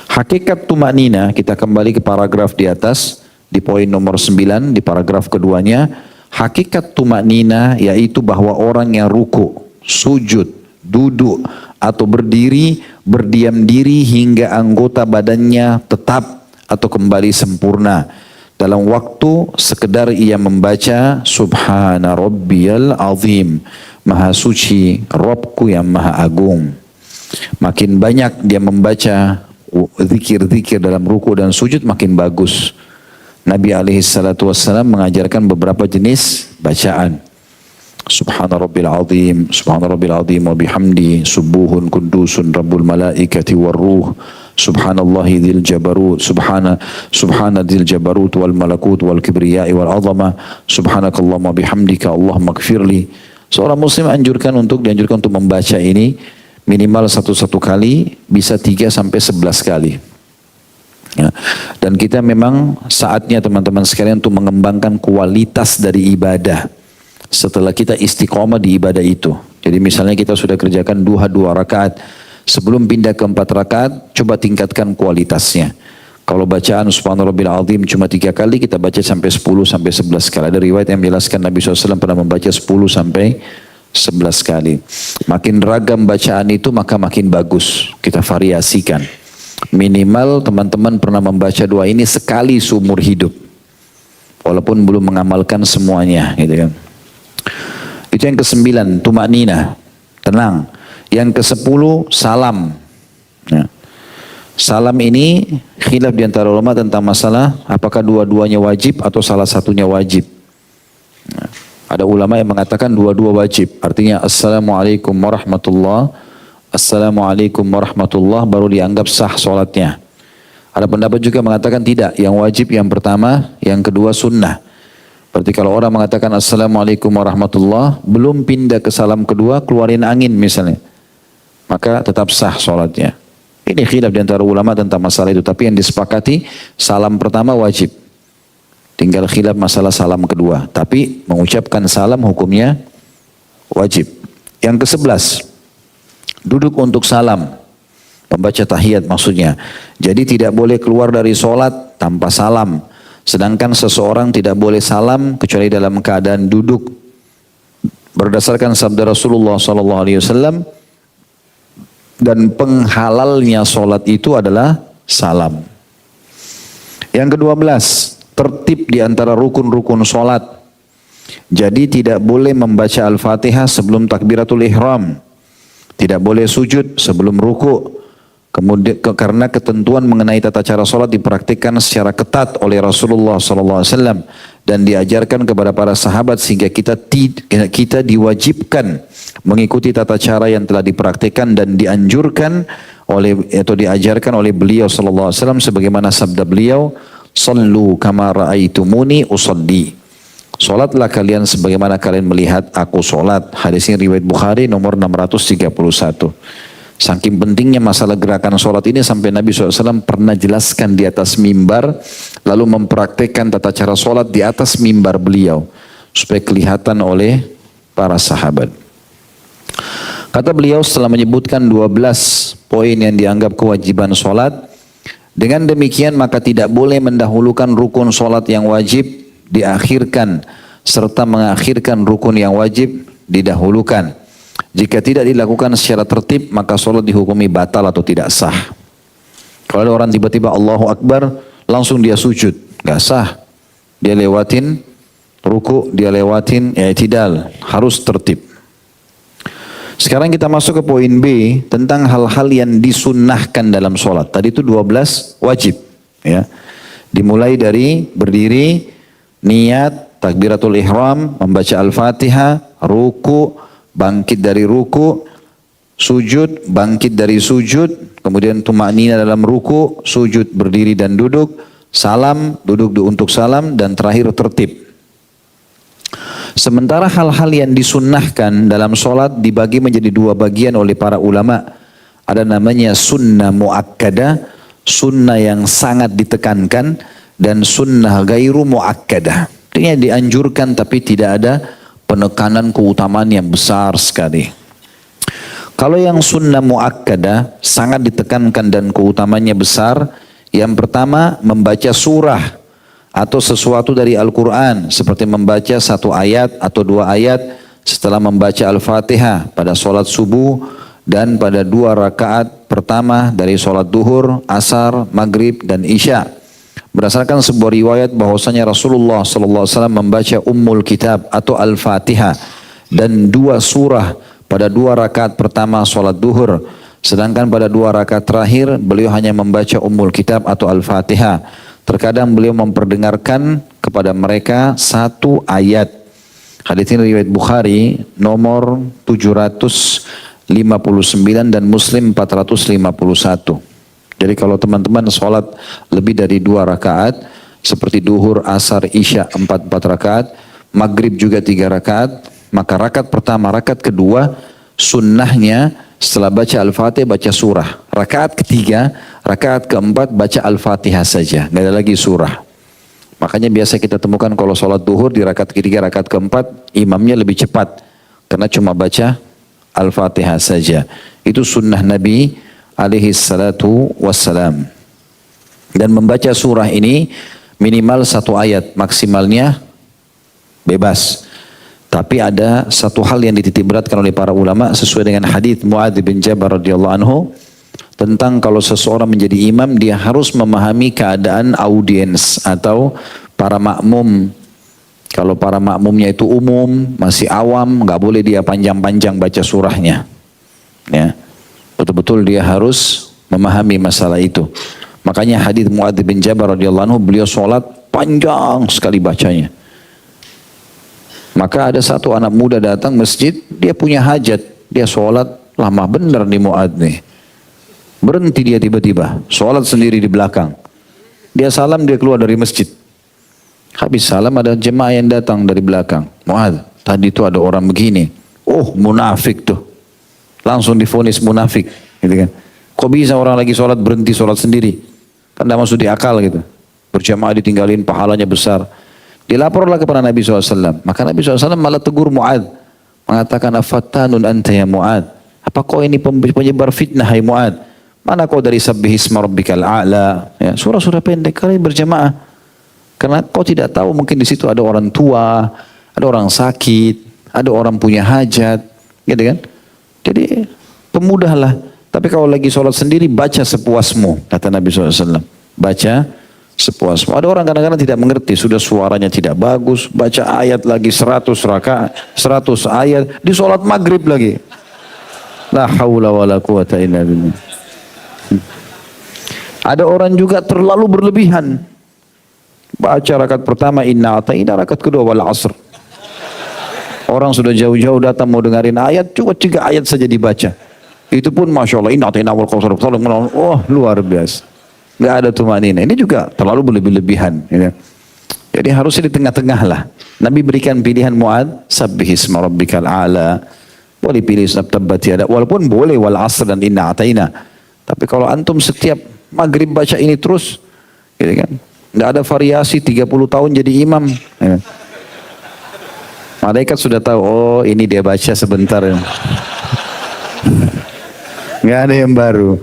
Hakikat tumaknina, kita kembali ke paragraf di atas, di poin nomor 9, di paragraf keduanya. Hakikat tumaknina yaitu bahwa orang yang ruku, sujud, duduk, atau berdiri, berdiam diri hingga anggota badannya tetap atau kembali sempurna. Dalam waktu sekedar ia membaca Subhana Rabbiyal Azim, Maha Suci Robku yang Maha Agung. Makin banyak dia membaca zikir-zikir dalam ruku dan sujud makin bagus. Nabi SAW mengajarkan beberapa jenis bacaan. Subhana Rabbil Azim, Subhana Rabbil Azim wa bihamdi, Subuhun Kudusun Rabbul Malaikati war Ruh, Subhanallahi dzil jabarut, Subhana dzil jabarut wal malakut wal kibriyai wal azama, Subhanakallahumma bihamdika Allahumma gfirli. Seorang muslim dianjurkan untuk membaca ini minimal satu kali, bisa 3 sampai 11 kali. Ya. Dan kita memang saatnya teman-teman sekalian untuk mengembangkan kualitas dari ibadah. setelah kita istiqomah di ibadah itu. Jadi misalnya kita sudah kerjakan duha 2 rakaat, sebelum pindah ke 4 rakaat, coba tingkatkan kualitasnya. Kalau bacaan Subhanarabbil Azim cuma 3 kali, kita baca sampai 10 sampai 11 kali. Ada riwayat yang menjelaskan Nabi SAW pernah membaca 10 sampai 11 kali. Makin ragam bacaan itu maka makin bagus. Kita variasikan. Minimal teman-teman pernah membaca doa ini sekali seumur hidup. Walaupun belum mengamalkan semuanya, gitu kan. Itu yang ke-9, tumaknina, tenang. Yang ke-10, salam. Ya. Salam ini khilaf di antara ulama tentang masalah apakah dua-duanya wajib atau salah satunya wajib. Ya. Ada ulama yang mengatakan dua-dua wajib. Artinya Assalamualaikum warahmatullah, Assalamualaikum warahmatullah baru dianggap sah sholatnya. Ada pendapat juga mengatakan tidak. Yang wajib yang pertama, yang kedua sunnah. Berarti kalau orang mengatakan Assalamualaikum warahmatullah, belum pindah ke salam kedua, keluarin angin misalnya, maka tetap sah sholatnya. Ini khilaf di antara ulama tentang masalah itu. Tapi yang disepakati, salam pertama wajib. Tinggal khilaf masalah salam kedua. Tapi mengucapkan salam hukumnya wajib. Yang ke-11, duduk untuk salam. Pembaca tahiyat maksudnya. Jadi tidak boleh keluar dari sholat tanpa salam. Sedangkan seseorang tidak boleh salam kecuali dalam keadaan duduk. Berdasarkan sabda Rasulullah SAW, dan penghalalnya sholat itu adalah salam. Yang ke-12, tertib di antara rukun-rukun sholat. Jadi tidak boleh membaca Al-Fatihah sebelum takbiratul ihram. Tidak boleh sujud sebelum ruku. Kemudian karena ketentuan mengenai tata cara sholat dipraktikkan secara ketat oleh Rasulullah SAW dan diajarkan kepada para sahabat sehingga kita diwajibkan mengikuti tata cara yang telah dipraktikkan dan dianjurkan oleh atau diajarkan oleh beliau SAW sebagaimana sabda beliau, Sallu kama ra'aitumuni usalli. Salatlah kalian sebagaimana kalian melihat aku salat. Hadis ini riwayat Bukhari nomor 631. Saking pentingnya masalah gerakan salat ini sampai Nabi SAW pernah jelaskan di atas mimbar, lalu mempraktekkan tata cara salat di atas mimbar beliau supaya kelihatan oleh para sahabat. Kata beliau setelah menyebutkan 12 poin yang dianggap kewajiban salat, dengan demikian maka tidak boleh mendahulukan rukun solat yang wajib diakhirkan serta mengakhirkan rukun yang wajib didahulukan. Jika tidak dilakukan secara tertib maka solat dihukumi batal atau tidak sah. Kalau ada orang tiba-tiba Allahu Akbar langsung dia sujud, gak sah. Dia lewatin ruku, dia lewatin i'tidal, harus tertib. Sekarang kita masuk ke poin B tentang hal-hal yang disunnahkan dalam sholat. Tadi itu 12 wajib. Ya. Dimulai dari berdiri, niat, takbiratul ihram, membaca Al-Fatihah, ruku, bangkit dari ruku, sujud, bangkit dari sujud, kemudian tumaknina dalam ruku, sujud, berdiri dan duduk, salam, duduk untuk salam, dan terakhir tertib. Sementara hal-hal yang disunnahkan dalam sholat dibagi menjadi 2 bagian oleh para ulama. Ada namanya sunnah muakkadah, sunnah yang sangat ditekankan, dan sunnah gairu muakkadah. Artinya dianjurkan tapi tidak ada penekanan keutamaan yang besar sekali. Kalau yang sunnah muakkadah sangat ditekankan dan keutamanya besar, yang pertama membaca surah atau sesuatu dari Al-Quran seperti membaca 1 ayat atau 2 ayat setelah membaca Al-Fatihah pada sholat subuh dan pada 2 rakaat pertama dari sholat duhur, asar, maghrib dan isya. Berdasarkan sebuah riwayat bahwasanya Rasulullah SAW membaca Ummul Kitab atau Al-Fatihah dan 2 surah pada 2 rakaat pertama sholat duhur. Sedangkan pada 2 rakaat terakhir beliau hanya membaca Ummul Kitab atau Al-Fatihah. Terkadang beliau memperdengarkan kepada mereka 1 ayat. Hadits ini riwayat Bukhari nomor 759 dan Muslim 451. Jadi kalau teman-teman sholat lebih dari 2 rakaat, seperti duhur, asar, isya 4 rakaat, maghrib juga 3 rakaat, maka rakaat pertama, rakaat kedua, sunnahnya setelah baca Al-Fatihah baca surah. Rakaat ketiga, rakaat keempat baca Al-Fatihah saja, tidak ada lagi surah. Makanya biasa kita temukan kalau sholat duhur di rakaat ketiga, rakaat keempat, imamnya lebih cepat. Karena cuma baca Al-Fatihah saja. Itu sunnah Nabi alaihi salatu wassalam. Dan membaca surah ini minimal 1 ayat, maksimalnya bebas. Tapi ada satu hal yang dititipberatkan oleh para ulama sesuai dengan hadis Muadz bin Jabal radhiyallahu anhu tentang kalau seseorang menjadi imam dia harus memahami keadaan audiens atau para makmum. Kalau para makmumnya itu umum, masih awam, nggak boleh dia panjang-panjang baca surahnya. Ya, betul-betul dia harus memahami masalah itu. Makanya hadis Muadz bin Jabal radhiyallahu anhu beliau sholat panjang sekali bacanya. Maka ada satu anak muda datang masjid, dia punya hajat, dia sholat lama benar di Muadz nih. Berhenti dia tiba-tiba, sholat sendiri di belakang. Dia salam, dia keluar dari masjid. Habis salam ada jemaah yang datang dari belakang. Muadz, tadi itu ada orang begini. Oh, munafik tuh. Langsung divonis munafik, gitu kan. Kok bisa orang lagi sholat berhenti sholat sendiri? Kan tidak masuk di akal gitu. Berjamaah ditinggalin, pahalanya besar. Dilaporlah kepada Nabi SAW. Maka Nabi SAW malah tegur Muadz. Mengatakan, afattanun anta ya Muadz. Apa kau ini penyebar fitnah hai Muadz? Mana kau dari sabbihisma rabbikal a'la? Ya, surah-surah pendek kali berjamaah. Karena kau tidak tahu mungkin di situ ada orang tua, ada orang sakit, ada orang punya hajat. Gitu kan? Jadi pemudahlah. Tapi kalau lagi sholat sendiri baca sepuasmu. Kata Nabi SAW. Baca sepuasmu. Ada orang kadang-kadang tidak mengerti, sudah suaranya tidak bagus, baca ayat lagi 100 rakaat, 100 ayat, di sholat maghrib lagi. La haula wa la quwata illa billah. Ada orang juga terlalu berlebihan. Baca rakaat pertama inna ata'ina, rakaat kedua wal asr. Orang sudah jauh-jauh datang mau dengerin ayat, cuma 3 ayat saja dibaca. Itu pun Masya Allah, inna ata'ina wal qasr. Oh, luar biasa. Nggak ada tumanina. Ini juga terlalu berlebihan. Ya. Jadi harusnya di tengah-tengah lah. Nabi berikan pilihan Muadz, sabbihisma rabbikal a'la. Boleh pilih tabbat yada. Walaupun boleh wal asr dan inna ataina. Tapi kalau antum setiap maghrib baca ini terus, gitu kan? Nggak ada variasi 30 tahun jadi imam. Ya. Malaikat sudah tahu, oh ini dia baca sebentar. Nggak ada yang baru.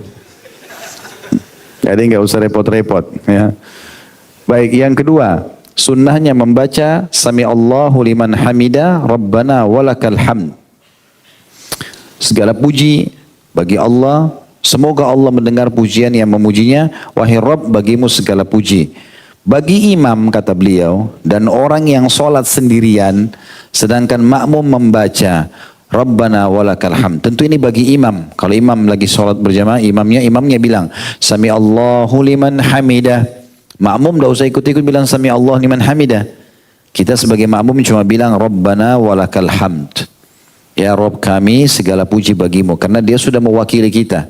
Jadi nggak usah repot-repot. Ya. Baik, yang kedua, sunnahnya membaca Sami Allahu liman hamida Rabbana walakal hamd. Segala puji bagi Allah, semoga Allah mendengar pujian yang memujinya. Wahai Rabb, bagimu segala puji. Bagi imam, kata beliau, dan orang yang sholat sendirian, sedangkan makmum membaca Rabbana walakal hamd. Tentu ini bagi imam. Kalau imam lagi sholat berjamaah, imamnya bilang Sami Allahu liman hamidah. Makmum tidak usah ikut-ikut bilang Sami Allah liman hamidah. Kita sebagai makmum cuma bilang Rabbana walakal hamd. Ya Rabb kami segala puji bagimu. Karena dia sudah mewakili kita.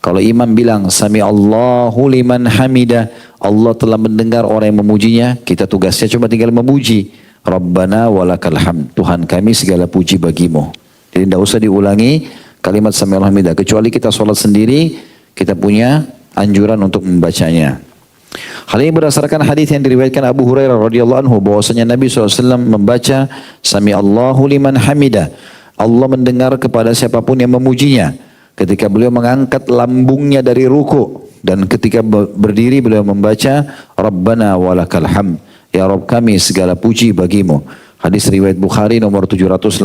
Kalau imam bilang Sami Allahu liman hamidah, Allah telah mendengar orang yang memujinya, kita tugasnya cuma tinggal memuji. Rabbana walakal hamd. Tuhan kami segala puji bagimu. Jadi tidak usah diulangi kalimat Sami Allahu liman hamidah. Kecuali kita sholat sendiri, kita punya anjuran untuk membacanya. Hal ini berdasarkan hadis yang diriwayatkan Abu Hurairah radhiyallahu anhu bahwasanya Nabi SAW membaca Sami Allahu liman hamidah. Allah mendengar kepada siapapun yang memujinya. Ketika beliau mengangkat lambungnya dari ruku dan ketika berdiri beliau membaca Rabbana walakal hamd. Ya Rabb kami segala puji bagimu. Hadis riwayat Bukhari nomor 789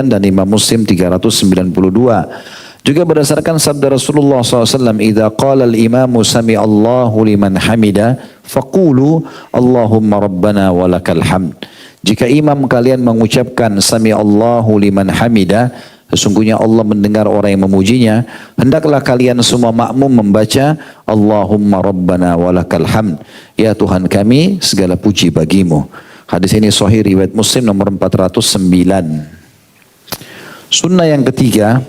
dan Imam Muslim 392. Juga berdasarkan sabda Rasulullah SAW, "Idza qala al-imamu sami Allahu liman hamida, faqulu Allahumma rabbana walakal hamd." Jika imam kalian mengucapkan sami Allahu liman hamida, sesungguhnya Allah mendengar orang yang memujinya, hendaklah kalian semua makmum membaca Allahumma rabbana walakal hamd. Ya Tuhan kami, segala puji bagimu. Hadis ini sahih riwayat Muslim nomor 409. Sunnah yang ketiga,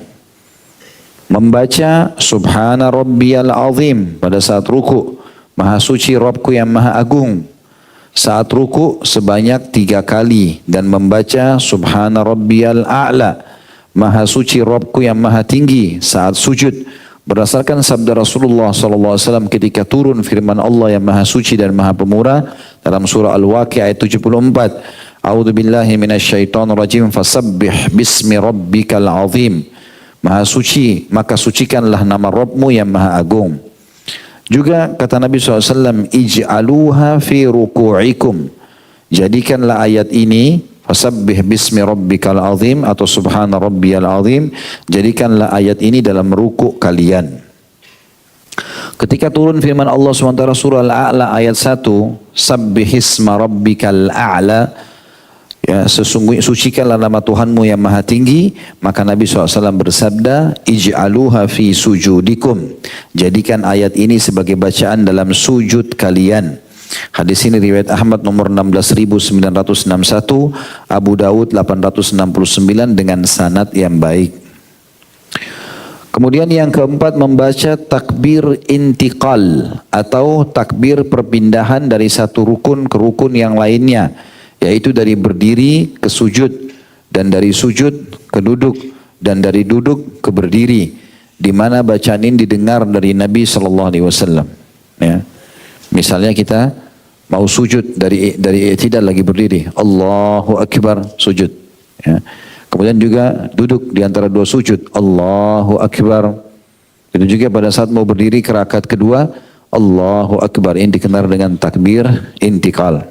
membaca Subhana Rabbiyal Azim pada saat ruku. Maha suci Rabbku yang maha agung. Saat ruku sebanyak 3 kali dan membaca Subhana Rabbiyal A'la. Maha suci Rabbku yang maha tinggi saat sujud. Berdasarkan sabda Rasulullah SAW ketika turun firman Allah yang maha suci dan maha pemurah Dalam surah Al-Waqi'ah ayat 74. A'udzu billahi minasyaitonir rajim fasabbih bismi rabbikal azim. Maha suci, maka sucikanlah nama Rabbmu yang maha agung. Juga kata Nabi SAW, ij'aluha fi ruku'ikum. Jadikanlah ayat ini, fasabbih bismi rabbikal azim atau subhana rabbiyal azim. Jadikanlah ayat ini dalam rukuk kalian. Ketika turun firman Allah SWT surah Al-A'la ayat 1, sabbihisma rabbikal a'la, ya, sesungguhnya sucikanlah nama Tuhanmu yang maha tinggi, maka Nabi SAW bersabda, ij'aluha fi sujudikum. Jadikan ayat ini sebagai bacaan dalam sujud kalian. Hadis ini riwayat Ahmad nomor 16.961, Abu Dawud 869 dengan sanad yang baik. Kemudian yang keempat, membaca takbir intiqal atau takbir perpindahan dari satu rukun ke rukun yang lainnya, yaitu dari berdiri ke sujud dan dari sujud ke duduk dan dari duduk ke berdiri, di mana bacaan ini didengar dari Nabi SAW. Ya. Misalnya kita mau sujud dari i'tidal lagi berdiri, Allahu Akbar, sujud. Ya. Kemudian juga duduk di antara dua sujud, Allahu Akbar. Itu juga pada saat mau berdiri ke rakaat kedua, Allahu Akbar. Ini dikenal dengan takbir intikal.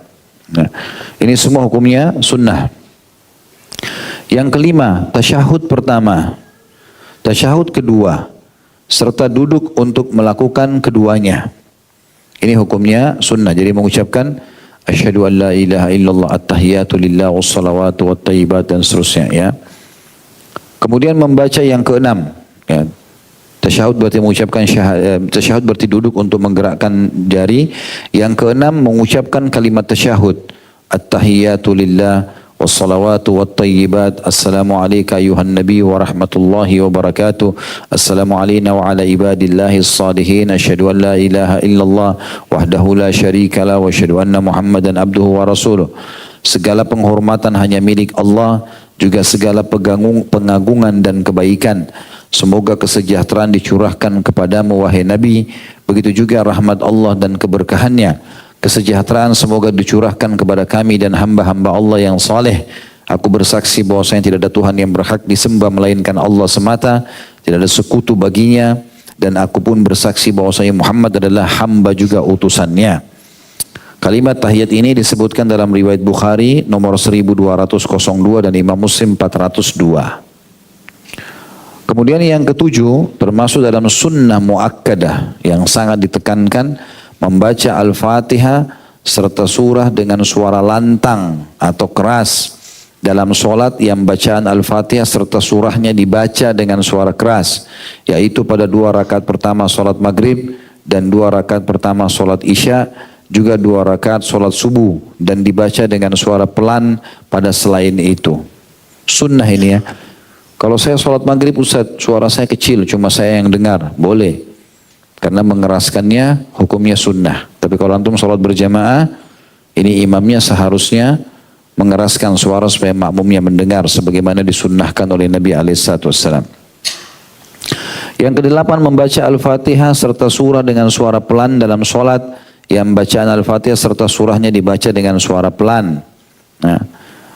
Nah, ini semua hukumnya sunnah. Yang kelima, tasyahud pertama, tasyahud kedua, serta duduk untuk melakukan keduanya. Ini hukumnya sunnah. Jadi mengucapkan asyhadu an la ilaha illallah, at-tahiyatu lillah, wassalawatu wattayyibat dan seterusnya, ya. Kemudian membaca yang keenam, ya. Tasyahud berarti mengucapkan tasyahud berarti duduk untuk menggerakkan jari. Yang keenam mengucapkan kalimat tasyahud, at-tahiyatu lillah, wassalawatu wattayyibat, assalamu alayka ayuhan nabi wa rahmatullahi wa barakatuh, assalamu alayna wa ala ibadillahi salihin, asyhadu an la ilaha illallah wahdahu la syarika la wa asyhadu anna muhammadan abduhu wa rasuluh. Segala penghormatan hanya milik Allah, juga segala pengagungan dan kebaikan. Semoga kesejahteraan dicurahkan kepadamu wahai Nabi, begitu juga rahmat Allah dan keberkahannya. Kesejahteraan semoga dicurahkan kepada kami dan hamba-hamba Allah yang saleh. Aku bersaksi bahwasanya tidak ada Tuhan yang berhak disembah melainkan Allah semata, tidak ada sekutu baginya, dan aku pun bersaksi bahwasanya Muhammad adalah hamba juga utusannya. Kalimat tahiyat ini disebutkan dalam riwayat Bukhari nomor 1202 dan Imam Muslim 402. Kemudian yang ketujuh, termasuk dalam sunnah muakkadah yang sangat ditekankan, membaca Al-Fatihah serta surah dengan suara lantang atau keras dalam solat yang bacaan Al-Fatihah serta surahnya dibaca dengan suara keras, yaitu pada 2 rakaat pertama solat maghrib dan 2 rakaat pertama solat isya, juga 2 rakaat solat subuh, dan dibaca dengan suara pelan pada selain itu. Sunnah ini, ya. Kalau saya solat maghrib, Ustaz, suara saya kecil, cuma saya yang dengar, boleh. Karena mengeraskannya hukumnya sunnah. Tapi kalau antum sholat berjamaah, ini imamnya seharusnya mengeraskan suara supaya makmumnya mendengar sebagaimana disunnahkan oleh Nabi SAW. Yang kedelapan, membaca Al-Fatihah serta surah dengan suara pelan dalam sholat yang bacaan Al-Fatihah serta surahnya dibaca dengan suara pelan. Nah,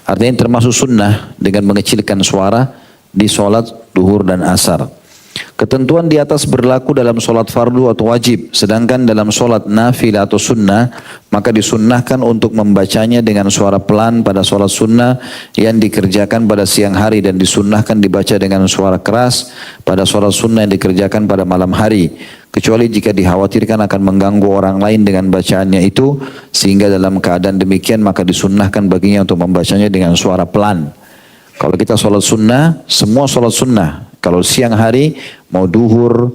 artinya termasuk sunnah dengan mengecilkan suara di sholat duhur dan asar. Ketentuan di atas berlaku dalam solat fardu atau wajib, sedangkan dalam solat nafilah atau sunnah, maka disunnahkan untuk membacanya dengan suara pelan pada solat sunnah yang dikerjakan pada siang hari, dan disunnahkan dibaca dengan suara keras pada solat sunnah yang dikerjakan pada malam hari, kecuali jika dikhawatirkan akan mengganggu orang lain dengan bacaannya itu, sehingga dalam keadaan demikian maka disunnahkan baginya untuk membacanya dengan suara pelan. Kalau kita solat sunnah, semua solat sunnah, kalau siang hari mau duhur,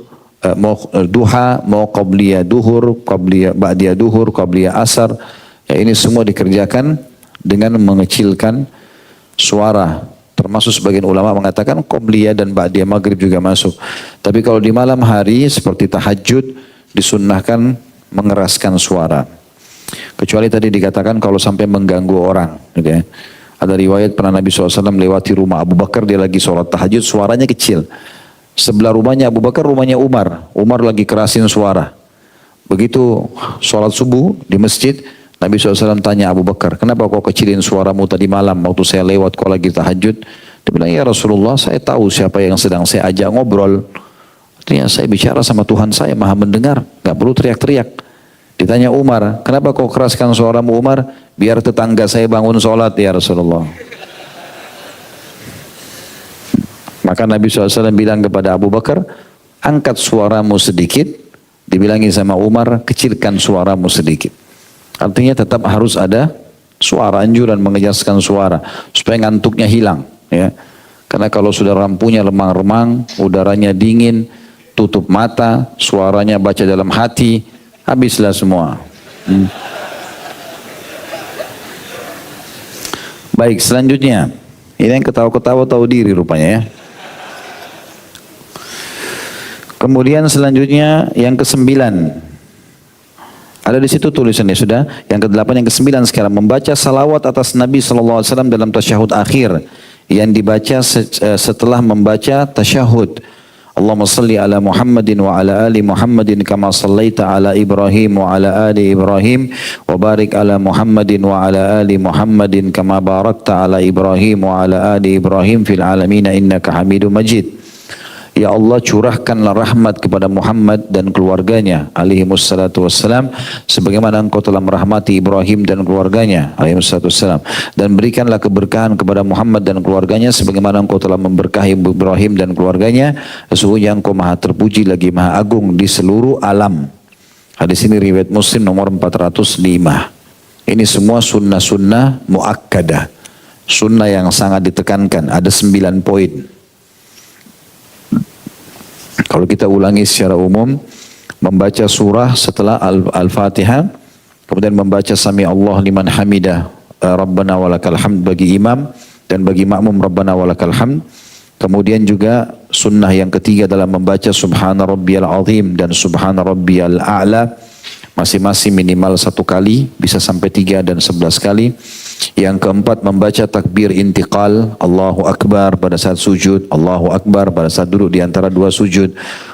mau duha, mau qabliyah duhur, qabliyah ba'diyah duhur, qabliyah asar, ya ini semua dikerjakan dengan mengecilkan suara. Termasuk sebagian ulama mengatakan qabliyah dan ba'diyah maghrib juga masuk. Tapi kalau di malam hari seperti tahajud disunnahkan mengeraskan suara. Kecuali tadi dikatakan kalau sampai mengganggu orang, gitu ya. Ada riwayat pernah Nabi SAW melewati rumah Abu Bakar, dia lagi sholat tahajud, suaranya kecil. Sebelah rumahnya Abu Bakar, rumahnya Umar. Umar lagi kerasin suara. Begitu sholat subuh di masjid, Nabi SAW tanya Abu Bakar, kenapa kau kecilin suaramu tadi malam waktu saya lewat kau lagi tahajud? Dia bilang, ya Rasulullah, saya tahu siapa yang sedang saya ajak ngobrol. Artinya saya bicara sama Tuhan saya, maha mendengar, gak perlu teriak-teriak. Ditanya Umar, kenapa kau keraskan suaramu Umar? Biar tetangga saya bangun sholat ya Rasulullah. Maka Nabi SAW bilang kepada Abu Bakar, angkat suaramu sedikit. Dibilangi sama Umar, kecilkan suaramu sedikit. Artinya tetap harus ada suara, anjuran mengejaskan suara supaya ngantuknya hilang, ya. Karena kalau sudah lampunya remang-remang, udaranya dingin, tutup mata, suaranya baca dalam hati, habislah semua. Baik, selanjutnya ini yang ketawa-ketawa tahu diri rupanya, ya. Kemudian selanjutnya yang ke-9. Ada di situ tulisannya sudah. Yang ke-8, yang ke-9 sekarang membaca salawat atas Nabi SAW dalam tasyahud akhir yang dibaca setelah membaca tasyahud. Allahumma salli ala Muhammadin wa ala ali Muhammadin kama sallaita ala Ibrahim wa ala ali Ibrahim wa barik ala Muhammadin wa ala ali Muhammadin kama barakta ala Ibrahim wa ala ali Ibrahim fil alamin innaka Hamidum Majid. Ya Allah, curahkanlah rahmat kepada Muhammad dan keluarganya alaihi wassalatu wassalam sebagaimana engkau telah merahmati Ibrahim dan keluarganya alaihi wassalatu wassalam, dan berikanlah keberkahan kepada Muhammad dan keluarganya sebagaimana engkau telah memberkahi Ibrahim dan keluarganya, sesungguhnya engkau maha terpuji lagi maha agung di seluruh alam. Hadis ini riwayat Muslim nomor 405. Ini semua sunnah-sunnah muakkadah, sunnah yang sangat ditekankan, ada 9 poin. Kalau kita ulangi secara umum, membaca surah setelah Al-Fatihah, kemudian membaca Sami Allah liman hamidah, Rabbana walakal hamd bagi imam, dan bagi makmum Rabbana walakal hamd. Kemudian juga sunnah yang ketiga dalam membaca Subhana Rabbiyal Azim dan Subhana Rabbiyal A'la, masing-masing minimal 1 kali, bisa sampai 3 dan 11 kali. Yang keempat membaca takbir intiqal, Allahu Akbar pada saat sujud, Allahu Akbar pada saat duduk di antara 2 sujud,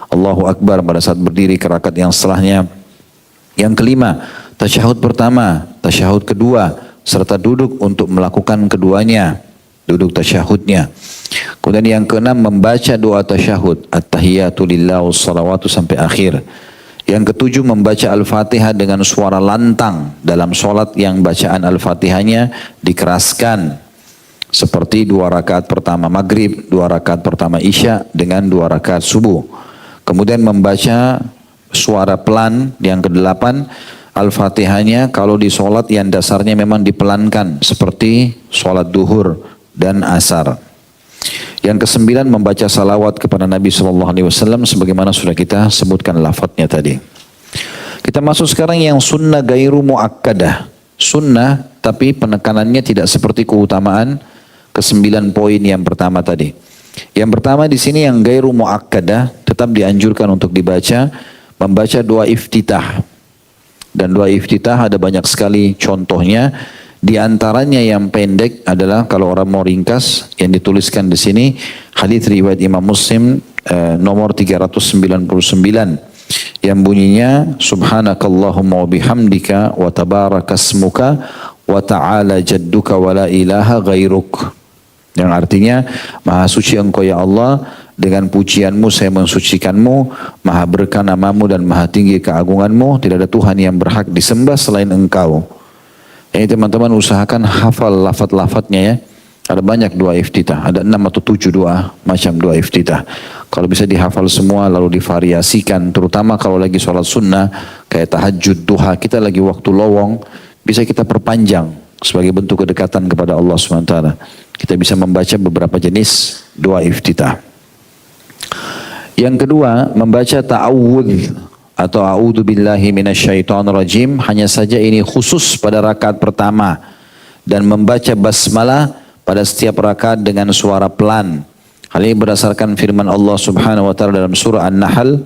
Allahu Akbar pada saat berdiri ke rakaat yang setelahnya. Yang kelima, tasyahud pertama, tasyahud kedua, serta duduk untuk melakukan keduanya, duduk tasyahudnya. Kemudian yang keenam membaca doa tasyahud, at-tahiyatu lillah wassalawatu sampai akhir. Yang ketujuh membaca Al-Fatihah dengan suara lantang dalam sholat yang bacaan Al-Fatihahnya dikeraskan. Seperti 2 rakaat pertama maghrib, 2 rakaat pertama isya dengan 2 rakaat subuh. Kemudian membaca suara pelan yang ke-8 Al-Fatihahnya kalau di sholat yang dasarnya memang dipelankan seperti sholat duhur dan asar. Yang ke-9 membaca salawat kepada Nabi SAW sebagaimana sudah kita sebutkan lafadznya tadi. Kita masuk sekarang yang sunnah gairu muakkadah. Sunnah tapi penekanannya tidak seperti keutamaan ke-9 poin yang pertama tadi. Yang pertama di sini yang gairu muakkadah tetap dianjurkan untuk dibaca, membaca doa iftitah. Dan doa iftitah ada banyak sekali contohnya. Di antaranya yang pendek adalah kalau orang mau ringkas yang dituliskan di sini hadits riwayat Imam Muslim nomor 399 yang bunyinya subhanakallahumma wa bihamdika wa tabarakasmuka wa ta'ala jadduka wa la ilaha ghairuk, yang artinya maha suci engkau ya Allah, dengan pujianmu saya mensucikanmu, maha berkah namamu dan maha tinggi keagunganmu, tidak ada Tuhan yang berhak disembah selain engkau. Ini teman-teman usahakan hafal lafaz-lafaznya ya. Ada banyak doa iftitah, ada 6 atau 7 doa macam doa iftitah. Kalau bisa dihafal semua lalu divariasikan, terutama kalau lagi sholat sunnah kayak tahajud, duha, kita lagi waktu lowong, bisa kita perpanjang sebagai bentuk kedekatan kepada Allah SWT. Kita bisa membaca beberapa jenis doa iftitah. Yang kedua, membaca ta'awudz atau a'udzu billahi minasyaitonir rajim, hanya saja ini khusus pada rakaat pertama, dan membaca basmalah pada setiap rakaat dengan suara pelan. Hal ini berdasarkan firman Allah Subhanahu wa taala dalam surah An-Nahl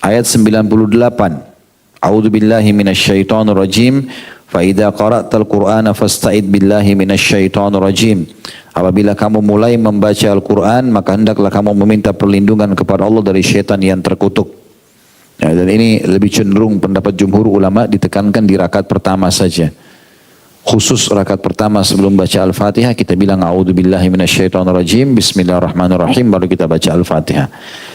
ayat 98. A'udzu billahi minasyaitonir rajim, fa idza qara'tal qur'ana fasta'id billahi minasyaitonir rajim. Apabila kamu mulai membaca Al-Qur'an, maka hendaklah kamu meminta perlindungan kepada Allah dari syaitan yang terkutuk. Ya, dan ini lebih cenderung pendapat jumhur ulama ditekankan di rakaat pertama saja. Khusus rakaat pertama sebelum baca Al-Fatihah kita bilang a'udzubillahi minasyaitonirrajim, bismillahirrahmanirrahim, baru kita baca Al-Fatihah.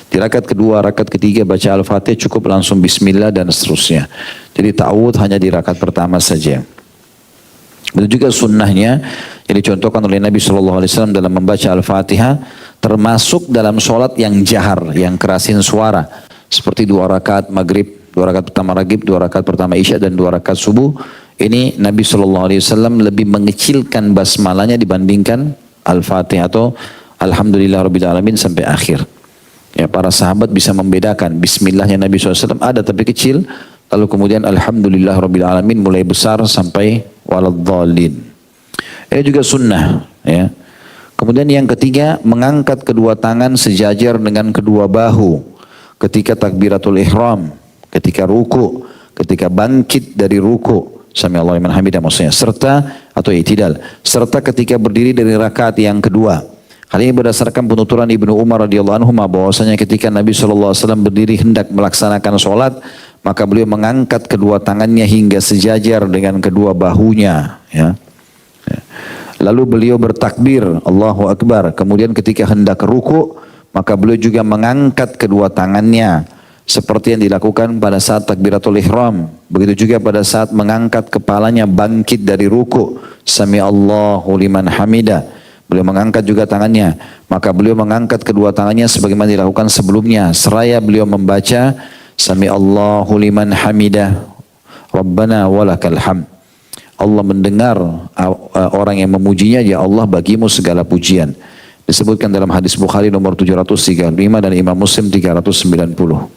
Di rakaat kedua, rakaat ketiga baca Al-Fatihah cukup langsung bismillah dan seterusnya. Jadi ta'awudz hanya di rakaat pertama saja. Itu juga sunnahnya yang dicontohkan oleh Nabi SAW dalam membaca Al-Fatihah, termasuk dalam sholat yang jahar, yang kerasin suara. Seperti 2 rakaat maghrib, 2 rakaat pertama maghrib, 2 rakaat pertama isya, dan 2 rakaat subuh. Ini Nabi SAW lebih mengecilkan basmalahnya dibandingkan Al-Fatihah atau Alhamdulillahirrabbilalamin sampai akhir. Ya, para sahabat bisa membedakan. Bismillahnya Nabi SAW ada tapi kecil. Lalu kemudian Alhamdulillahirrabbilalamin mulai besar sampai waladhdallin. Ini juga sunnah. Ya. Kemudian yang ketiga, mengangkat kedua tangan sejajar dengan kedua bahu. Ketika takbiratul ihram, ketika ruku, ketika bangkit dari ruku, sami Allahu liman hamidah maksudnya, serta atau i'tidal, serta ketika berdiri dari rakaat yang kedua. Hal ini berdasarkan penuturan Ibnu Umar radhiyallahu anhu bahwasanya ketika Nabi SAW berdiri hendak melaksanakan sholat, maka beliau mengangkat kedua tangannya hingga sejajar dengan kedua bahunya. Ya. Lalu beliau bertakbir, Allahu Akbar. Kemudian ketika hendak ruku, maka beliau juga mengangkat kedua tangannya seperti yang dilakukan pada saat takbiratul ihram. Begitu juga pada saat mengangkat kepalanya bangkit dari ruku, sami Allahu liman hamidah. Beliau mengangkat juga tangannya. Maka beliau mengangkat kedua tangannya sebagaimana dilakukan sebelumnya, seraya beliau membaca sami Allahu liman hamidah, Rabbana walakal hamd. Allah mendengar orang yang memujinya, ya Allah bagimu segala pujian. Disebutkan dalam hadis Bukhari nomor 735 dan Imam Muslim 390.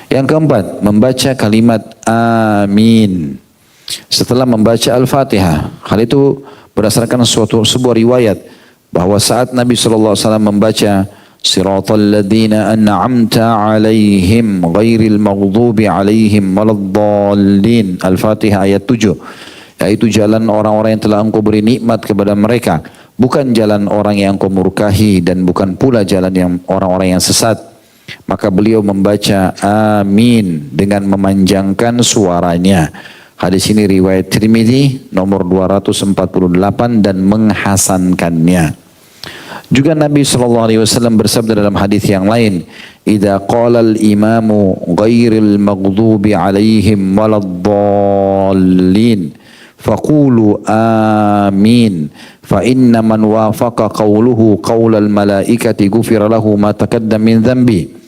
Yang keempat, membaca kalimat amin setelah membaca Al-Fatihah. Hal itu berdasarkan sebuah riwayat bahwa saat Nabi SAW membaca Siratal ladzina an'amta alaihim ghairil maghdubi alaihim waladdallin, Al-Fatihah ayat 7, yaitu jalan orang-orang yang telah engkau beri nikmat kepada mereka, bukan jalan orang yang engkau murkahi dan bukan pula jalan yang orang-orang yang sesat. Maka beliau membaca amin dengan memanjangkan suaranya. Hadis ini riwayat Tirmidzi nomor 248 dan menghasankannya. Juga Nabi SAW bersabda dalam hadis yang lain, "Idza qala al-imamu ghairil maghdubi alaihim waladdallin faqulu amin fa inna man wafaqa qawluhu qawlal malaikati ghufira lahu ma taqaddama min dhanbi."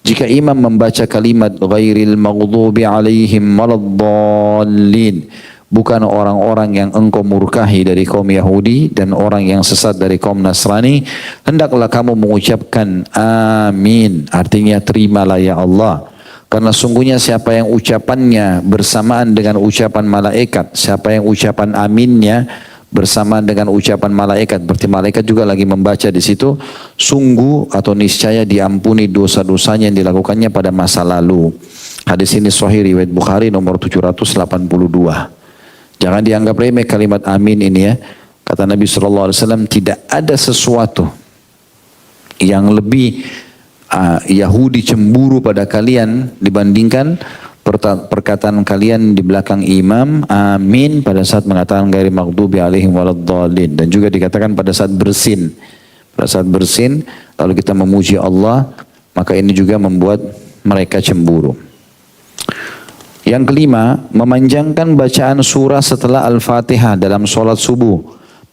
Jika imam membaca kalimat ghairil maghdubi alaihim waladdallin, bukan orang-orang yang engkau murkahi dari kaum Yahudi dan orang yang sesat dari kaum Nasrani, hendaklah kamu mengucapkan amin, artinya terimalah ya Allah. Karena sungguhnya siapa yang ucapannya bersamaan dengan ucapan malaikat, siapa yang ucapan aminnya bersamaan dengan ucapan malaikat, berarti malaikat juga lagi membaca di situ, sungguh atau niscaya diampuni dosa-dosanya yang dilakukannya pada masa lalu. Hadis ini sahih riwayat Bukhari nomor 782. Jangan dianggap remeh kalimat amin ini ya. Kata Nabi SAW, tidak ada sesuatu yang lebih Yahudi cemburu pada kalian dibandingkan perkataan kalian di belakang imam amin pada saat mengatakan ghairil maghdubi alaihim waladdallin, dan juga dikatakan pada saat bersin. Pada saat bersin lalu kita memuji Allah, maka ini juga membuat mereka cemburu. Yang kelima, memanjangkan bacaan surah setelah Al-Fatihah dalam sholat subuh,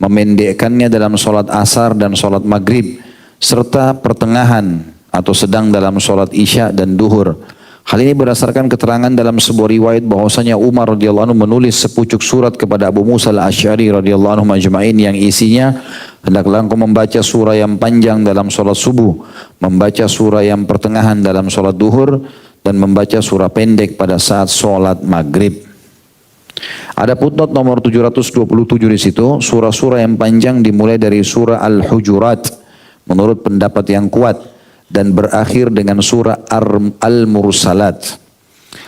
memendekkannya dalam sholat asar dan sholat maghrib, serta pertengahan atau sedang dalam sholat isya dan duhur. Hal ini berdasarkan keterangan dalam sebuah riwayat bahwasanya Umar radhiyallahu anhu menulis sepucuk surat kepada Abu Musa al-Asy'ari radhiyallahu anhu majma'in yang isinya, hendaklah engkau membaca surah yang panjang dalam sholat subuh, membaca surah yang pertengahan dalam sholat duhur, dan membaca surah pendek pada saat sholat maghrib. Ada footnote nomor 727 di situ, surah-surah yang panjang dimulai dari surah Al-Hujurat menurut pendapat yang kuat dan berakhir dengan surah Al-Mursalat.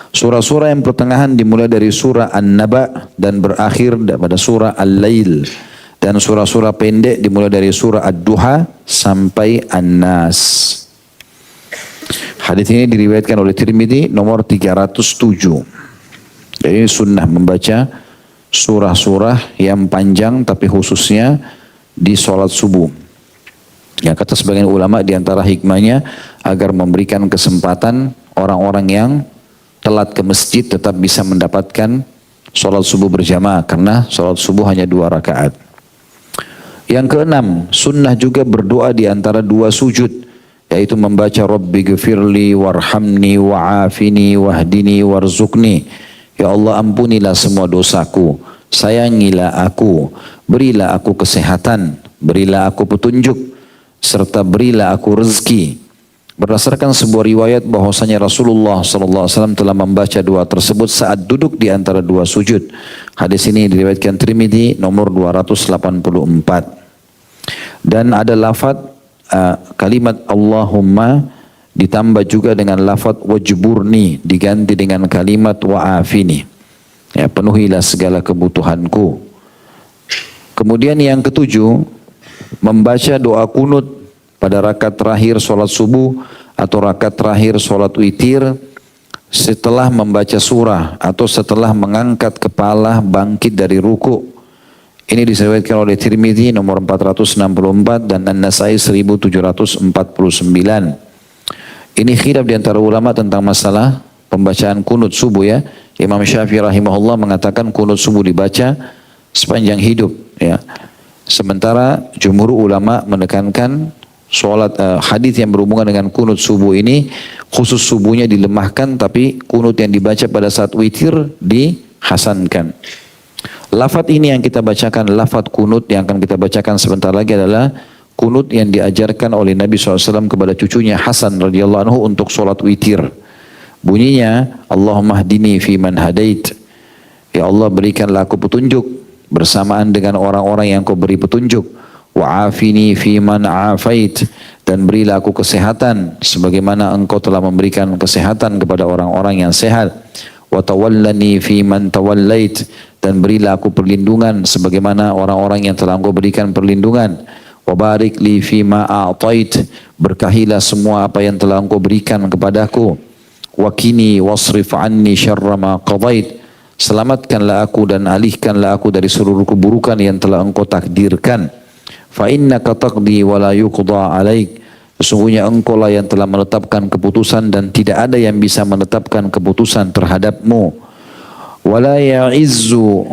Surah-surah yang pertengahan dimulai dari surah An-Naba dan berakhir pada surah Al-Lail. Dan surah-surah pendek dimulai dari surah Ad-Duha sampai An-Nas. Hadis ini diriwayatkan oleh Tirmidzi nomor 307. Jadi sunnah membaca surah-surah yang panjang tapi khususnya di sholat subuh. Ya, kata sebagian ulama di antara hikmahnya agar memberikan kesempatan orang-orang yang telat ke masjid tetap bisa mendapatkan sholat subuh berjamaah karena sholat subuh hanya 2 rakaat. Yang keenam, sunnah juga berdoa di antara 2 sujud, yaitu membaca Rabbi gfirli warhamni wa'afini wahdini warzuqni. Ya Allah, ampunilah semua dosaku, sayangilah aku, berilah aku kesehatan, berilah aku petunjuk, serta berilah aku rezeki. Berdasarkan sebuah riwayat bahwasanya Rasulullah SAW telah membaca doa tersebut saat duduk di antara 2 sujud. Hadis ini diriwayatkan Tirmidzi nomor 284. Dan ada lafaz kalimat Allahumma ditambah juga dengan lafaz wajburni, diganti dengan kalimat wa'afini. Ya, penuhilah segala kebutuhanku. Kemudian yang ketujuh, membaca doa kunut pada rakaat terakhir sholat subuh atau rakaat terakhir sholat witir setelah membaca surah atau setelah mengangkat kepala bangkit dari ruku. Ini disebutkan oleh Tirmidzi nomor 464 dan An-Nasai 1749. Ini khilaf di antara ulama tentang masalah pembacaan kunut subuh ya. Imam Syafi'i rahimahullah mengatakan kunut subuh dibaca sepanjang hidup ya. Sementara jumhur ulama menekankan hadis yang berhubungan dengan kunut subuh ini khusus subuhnya dilemahkan, tapi kunut yang dibaca pada saat witir dihasankan. Lafaz ini yang kita bacakan, lafaz kunut yang akan kita bacakan sebentar lagi adalah kunut yang diajarkan oleh Nabi SAW kepada cucunya Hasan radhiyallahu anhu untuk sholat witir. Bunyinya, Allahumma hdini fi man hadait. Ya Allah, berikanlah aku petunjuk bersamaan dengan orang-orang yang kau beri petunjuk. Wa'afini fi man afait, dan berilah aku kesehatan sebagaimana engkau telah memberikan kesehatan kepada orang-orang yang sehat. Wa tawallani fi man tawallait, dan berilah aku perlindungan sebagaimana orang-orang yang telah engkau berikan perlindungan. Wa barik li fi ma a'tait, berkahilah semua apa yang telah engkau berikan kepadaku. Wa qini wasrif anni syarra ma qadait, selamatkanlah aku dan alihkanlah aku dari seluruh keburukan yang telah engkau takdirkan. Fa innaka taqdi wa la yuqda alaik, sesungguhnya engkau lah yang telah menetapkan keputusan dan tidak ada yang bisa menetapkan keputusan terhadapmu. Wa la ya'izzu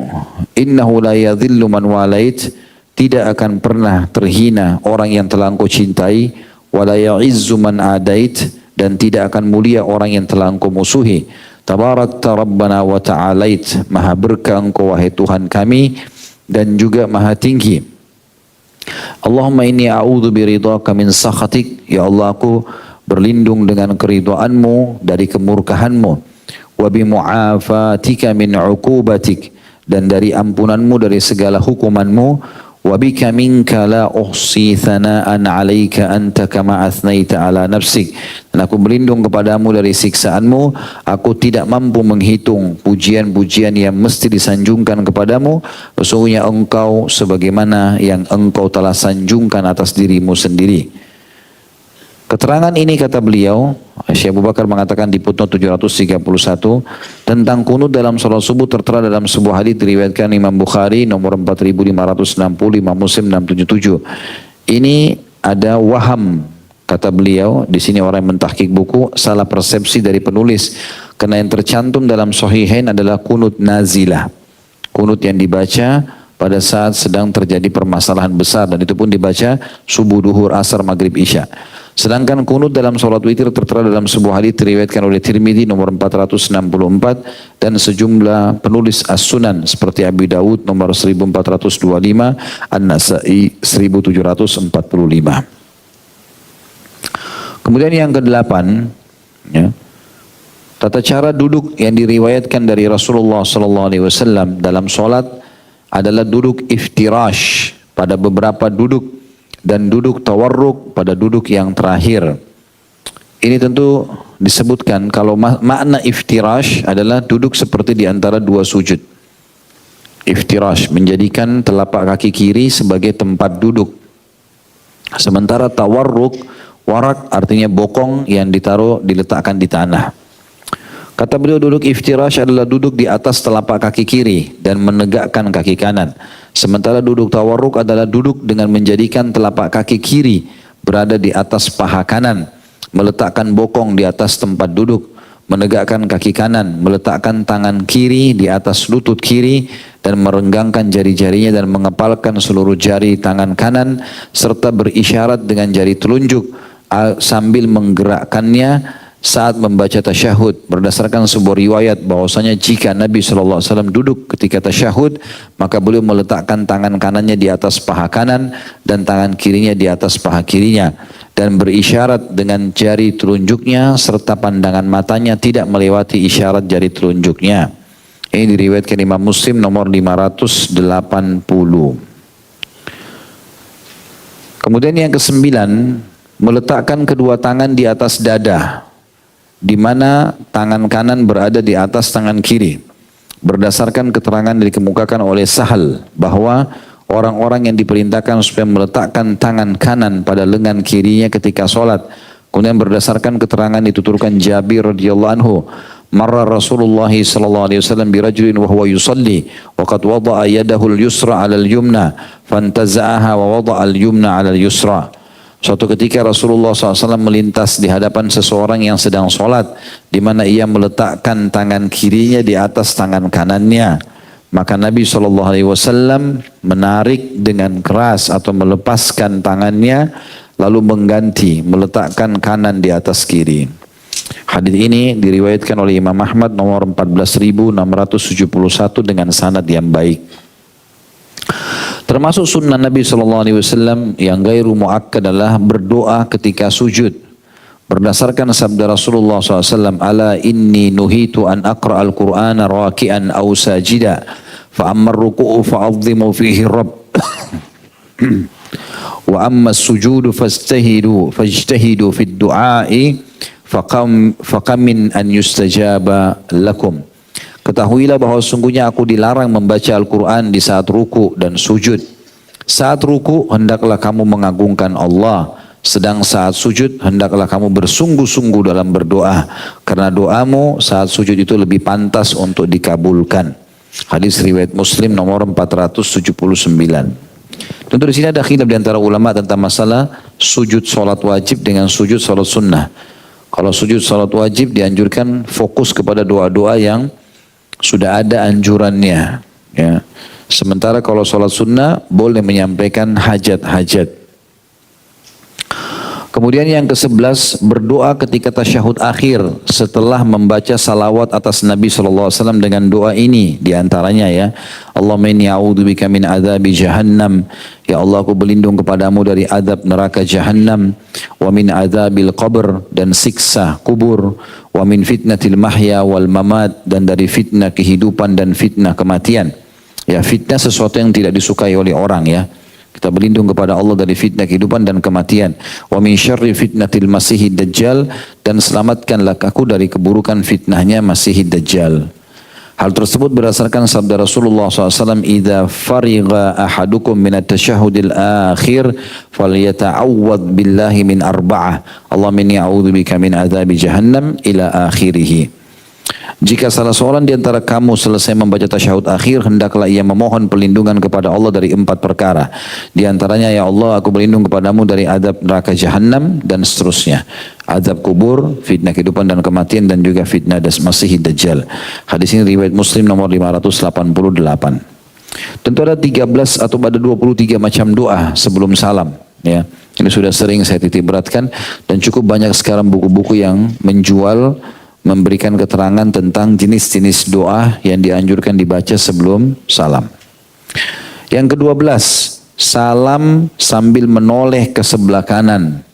innahu la yadhillu man walait, tidak akan pernah terhina orang yang telah engkau cintai. Wa la ya'izzu man adait, dan tidak akan mulia orang yang telah engkau musuhi. Tabarakta Rabbana wa ta'alait, maha berkah engkau wahai Tuhan kami dan juga maha tinggi. Allahumma inni a'udhu biridhaka min sakhatik, ya Allah aku berlindung dengan keridhaanmu dari kemurkahanmu. Wa bimu'afatika min uqubatik, dan dari ampunanmu dari segala hukumanmu. Wa bika minka la uhsi thana'an 'alaika anta kama athnaita 'ala nafsik, dan aku berlindung kepadamu dari siksaanmu. Aku tidak mampu menghitung pujian-pujian yang mesti disanjungkan kepadamu. Sesungguhnya engkau sebagaimana yang engkau telah sanjungkan atas dirimu sendiri. Keterangan ini kata beliau, Syekh Abu Bakar mengatakan di footnote 731 tentang kunut dalam salat subuh tertera dalam sebuah hadis diriwayatkan Imam Bukhari nomor 4560, Imam Muslim 677. Ini ada waham kata beliau, di sini orang yang mentahqiq buku salah persepsi dari penulis, karena yang tercantum dalam Sahihain adalah kunut nazilah, kunut yang dibaca pada saat sedang terjadi permasalahan besar, dan itu pun dibaca subuh, duhur, asar, maghrib, isya. Sedangkan kunut dalam sholat witir tertera dalam sebuah hadits diriwayatkan oleh Tirmidzi nomor 464 dan sejumlah penulis as-sunan seperti Abi Dawud nomor 1425, An-Nasai 1745. Kemudian yang kedelapan, ya, tata cara duduk yang diriwayatkan dari Rasulullah SAW dalam sholat adalah duduk iftirash pada beberapa duduk dan duduk tawarruk pada duduk yang terakhir. Ini tentu disebutkan kalau makna iftirash adalah duduk seperti di antara dua sujud. Iftirash menjadikan telapak kaki kiri sebagai tempat duduk. Sementara tawarruk Warak artinya bokong yang diletakkan di tanah. Kata beliau, duduk iftirash adalah duduk di atas telapak kaki kiri dan menegakkan kaki kanan. Sementara duduk tawarruk adalah duduk dengan menjadikan telapak kaki kiri berada di atas paha kanan, meletakkan bokong di atas tempat duduk, menegakkan kaki kanan, meletakkan tangan kiri di atas lutut kiri dan merenggangkan jari-jarinya dan mengepalkan seluruh jari tangan kanan serta berisyarat dengan jari telunjuk sambil menggerakkannya saat membaca tasyahud. Berdasarkan sebuah riwayat bahwasanya jika Nabi SAW duduk ketika tasyahud, maka beliau meletakkan tangan kanannya di atas paha kanan dan tangan kirinya di atas paha kirinya dan berisyarat dengan jari telunjuknya serta pandangan matanya tidak melewati isyarat jari telunjuknya. Ini diriwayatkan Imam Muslim nomor 580. Kemudian yang kesembilan, meletakkan kedua tangan di atas dada, di mana tangan kanan berada di atas tangan kiri. Berdasarkan keterangan yang dikemukakan oleh Sahal bahwa orang-orang yang diperintahkan supaya meletakkan tangan kanan pada lengan kirinya ketika sholat. Kemudian berdasarkan keterangan dituturkan Jabir radhiyallahu anhu, marra Rasulullah sallallahu alaihi wasallam bi rajulin wa huwa yusalli wa qad wada'a yadahu al-yusra 'ala al-yumna fantaza'aha wa wada'a al-yumna 'ala al-yusra. Suatu ketika Rasulullah SAW melintas di hadapan seseorang yang sedang sholat, di mana ia meletakkan tangan kirinya di atas tangan kanannya. Maka Nabi SAW menarik dengan keras atau melepaskan tangannya, lalu mengganti, meletakkan kanan di atas kiri. Hadis ini diriwayatkan oleh Imam Ahmad nomor 14.671 dengan sanad yang baik. Termasuk sunnah Nabi SAW yang gairu muakkad adalah berdoa ketika sujud. Berdasarkan sabda Rasulullah SAW, ala inni nuhitu an aqra al-Qur'ana raki'an aw sajida, fa amma ar-ruku'u fa'azzimu fihi rabb, wa amma as-sujudu fajtahidu fi ad-du'a'i faqamin an yustajaba lakum. Ketahuilah bahwa sungguhnya aku dilarang membaca Al-Quran di saat ruku dan sujud. Saat ruku hendaklah kamu mengagungkan Allah, sedang saat sujud hendaklah kamu bersungguh-sungguh dalam berdoa, karena doamu saat sujud itu lebih pantas untuk dikabulkan. Hadis riwayat Muslim nomor 479. Tentu di sini ada khilaf di antara ulama tentang masalah sujud salat wajib dengan sujud salat sunnah. Kalau sujud salat wajib dianjurkan fokus kepada doa-doa yang sudah ada anjurannya, ya. Sementara kalau sholat sunnah boleh menyampaikan hajat-hajat. Kemudian yang ke-11, berdoa ketika tasyahud akhir setelah membaca salawat atas Nabi SAW dengan doa ini diantaranya, ya. Allahumma inni a'udzubika min adzabi jahannam. Ya Allah, aku berlindung kepadamu dari azab neraka jahannam, wa min adzabil qabr, dan siksa kubur, wa min fitnatil mahya wal mamat, dan dari fitnah kehidupan dan fitnah kematian. Ya, fitnah sesuatu yang tidak disukai oleh orang, ya. Kita berlindung kepada Allah dari fitnah kehidupan dan kematian. Wa min syarri fitnatil masihid dajjal, dan selamatkanlah aku dari keburukan fitnahnya masihid dajjal. Hal tersebut berdasarkan sabda Rasulullah SAW, idza fariga ahadukum min at-tasyahhudil akhir falyata'awwad billahi min arba'ah. Allahumma inni a'udzubika min adzabi jahannam ila akhirih. Jika salah seorang di antara kamu selesai membaca tasyahud akhir, hendaklah ia memohon perlindungan kepada Allah dari 4 perkara. Di antaranya, ya Allah, aku berlindung kepadamu dari azab neraka jahanam, dan seterusnya. Azab kubur, fitnah kehidupan dan kematian, dan juga fitnah masihid dajjal. Hadis ini riwayat Muslim nomor 588. Tentu ada 13 atau pada 23 macam doa sebelum salam, ya. Ini sudah sering saya titik beratkan, dan cukup banyak sekarang buku-buku yang menjual, memberikan keterangan tentang jenis-jenis doa yang dianjurkan dibaca sebelum salam. Yang ke-12, salam sambil menoleh ke sebelah kanan.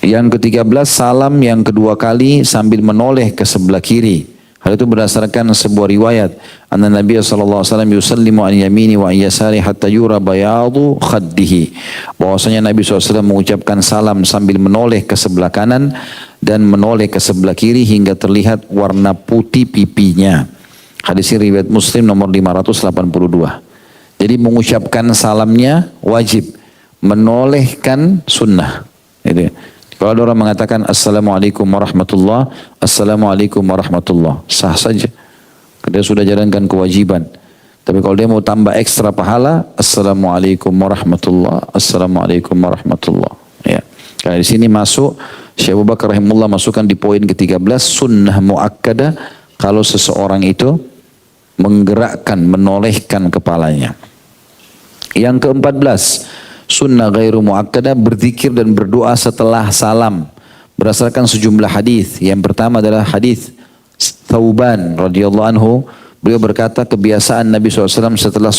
Yang ke-13, salam yang kedua kali sambil menoleh ke sebelah kiri. Hal itu berdasarkan sebuah riwayat, anna Nabi sallallahu alaihi wasallam yusallimu an yamini wa an yasari hatta yura bayadu khaddihi. Bahwasanya Nabi SAW mengucapkan salam sambil menoleh ke sebelah kanan dan menoleh ke sebelah kiri hingga terlihat warna putih pipinya. Hadis ini riwayat Muslim nomor 582. Jadi mengucapkan salamnya wajib, menolehkan sunnah. Gitu. Kalau ada orang mengatakan Assalamualaikum warahmatullah, Assalamualaikum warahmatullah, sah saja. Dia sudah jalankan kewajiban. Tapi kalau dia mau tambah ekstra pahala, Assalamualaikum warahmatullah, Assalamualaikum warahmatullah. Ya. Karena di sini masuk, Syekh Abu Bakar rahimahullah masukkan di poin ke-13, sunnah muakkadah kalau seseorang itu menggerakkan, menolehkan kepalanya. Yang ke-14, sunnah ghairu muakkadah, berzikir dan berdoa setelah salam. Berdasarkan sejumlah hadis. Yang pertama adalah hadis Thauban radhiyallahu anhu, beliau berkata kebiasaan Nabi SAW setelah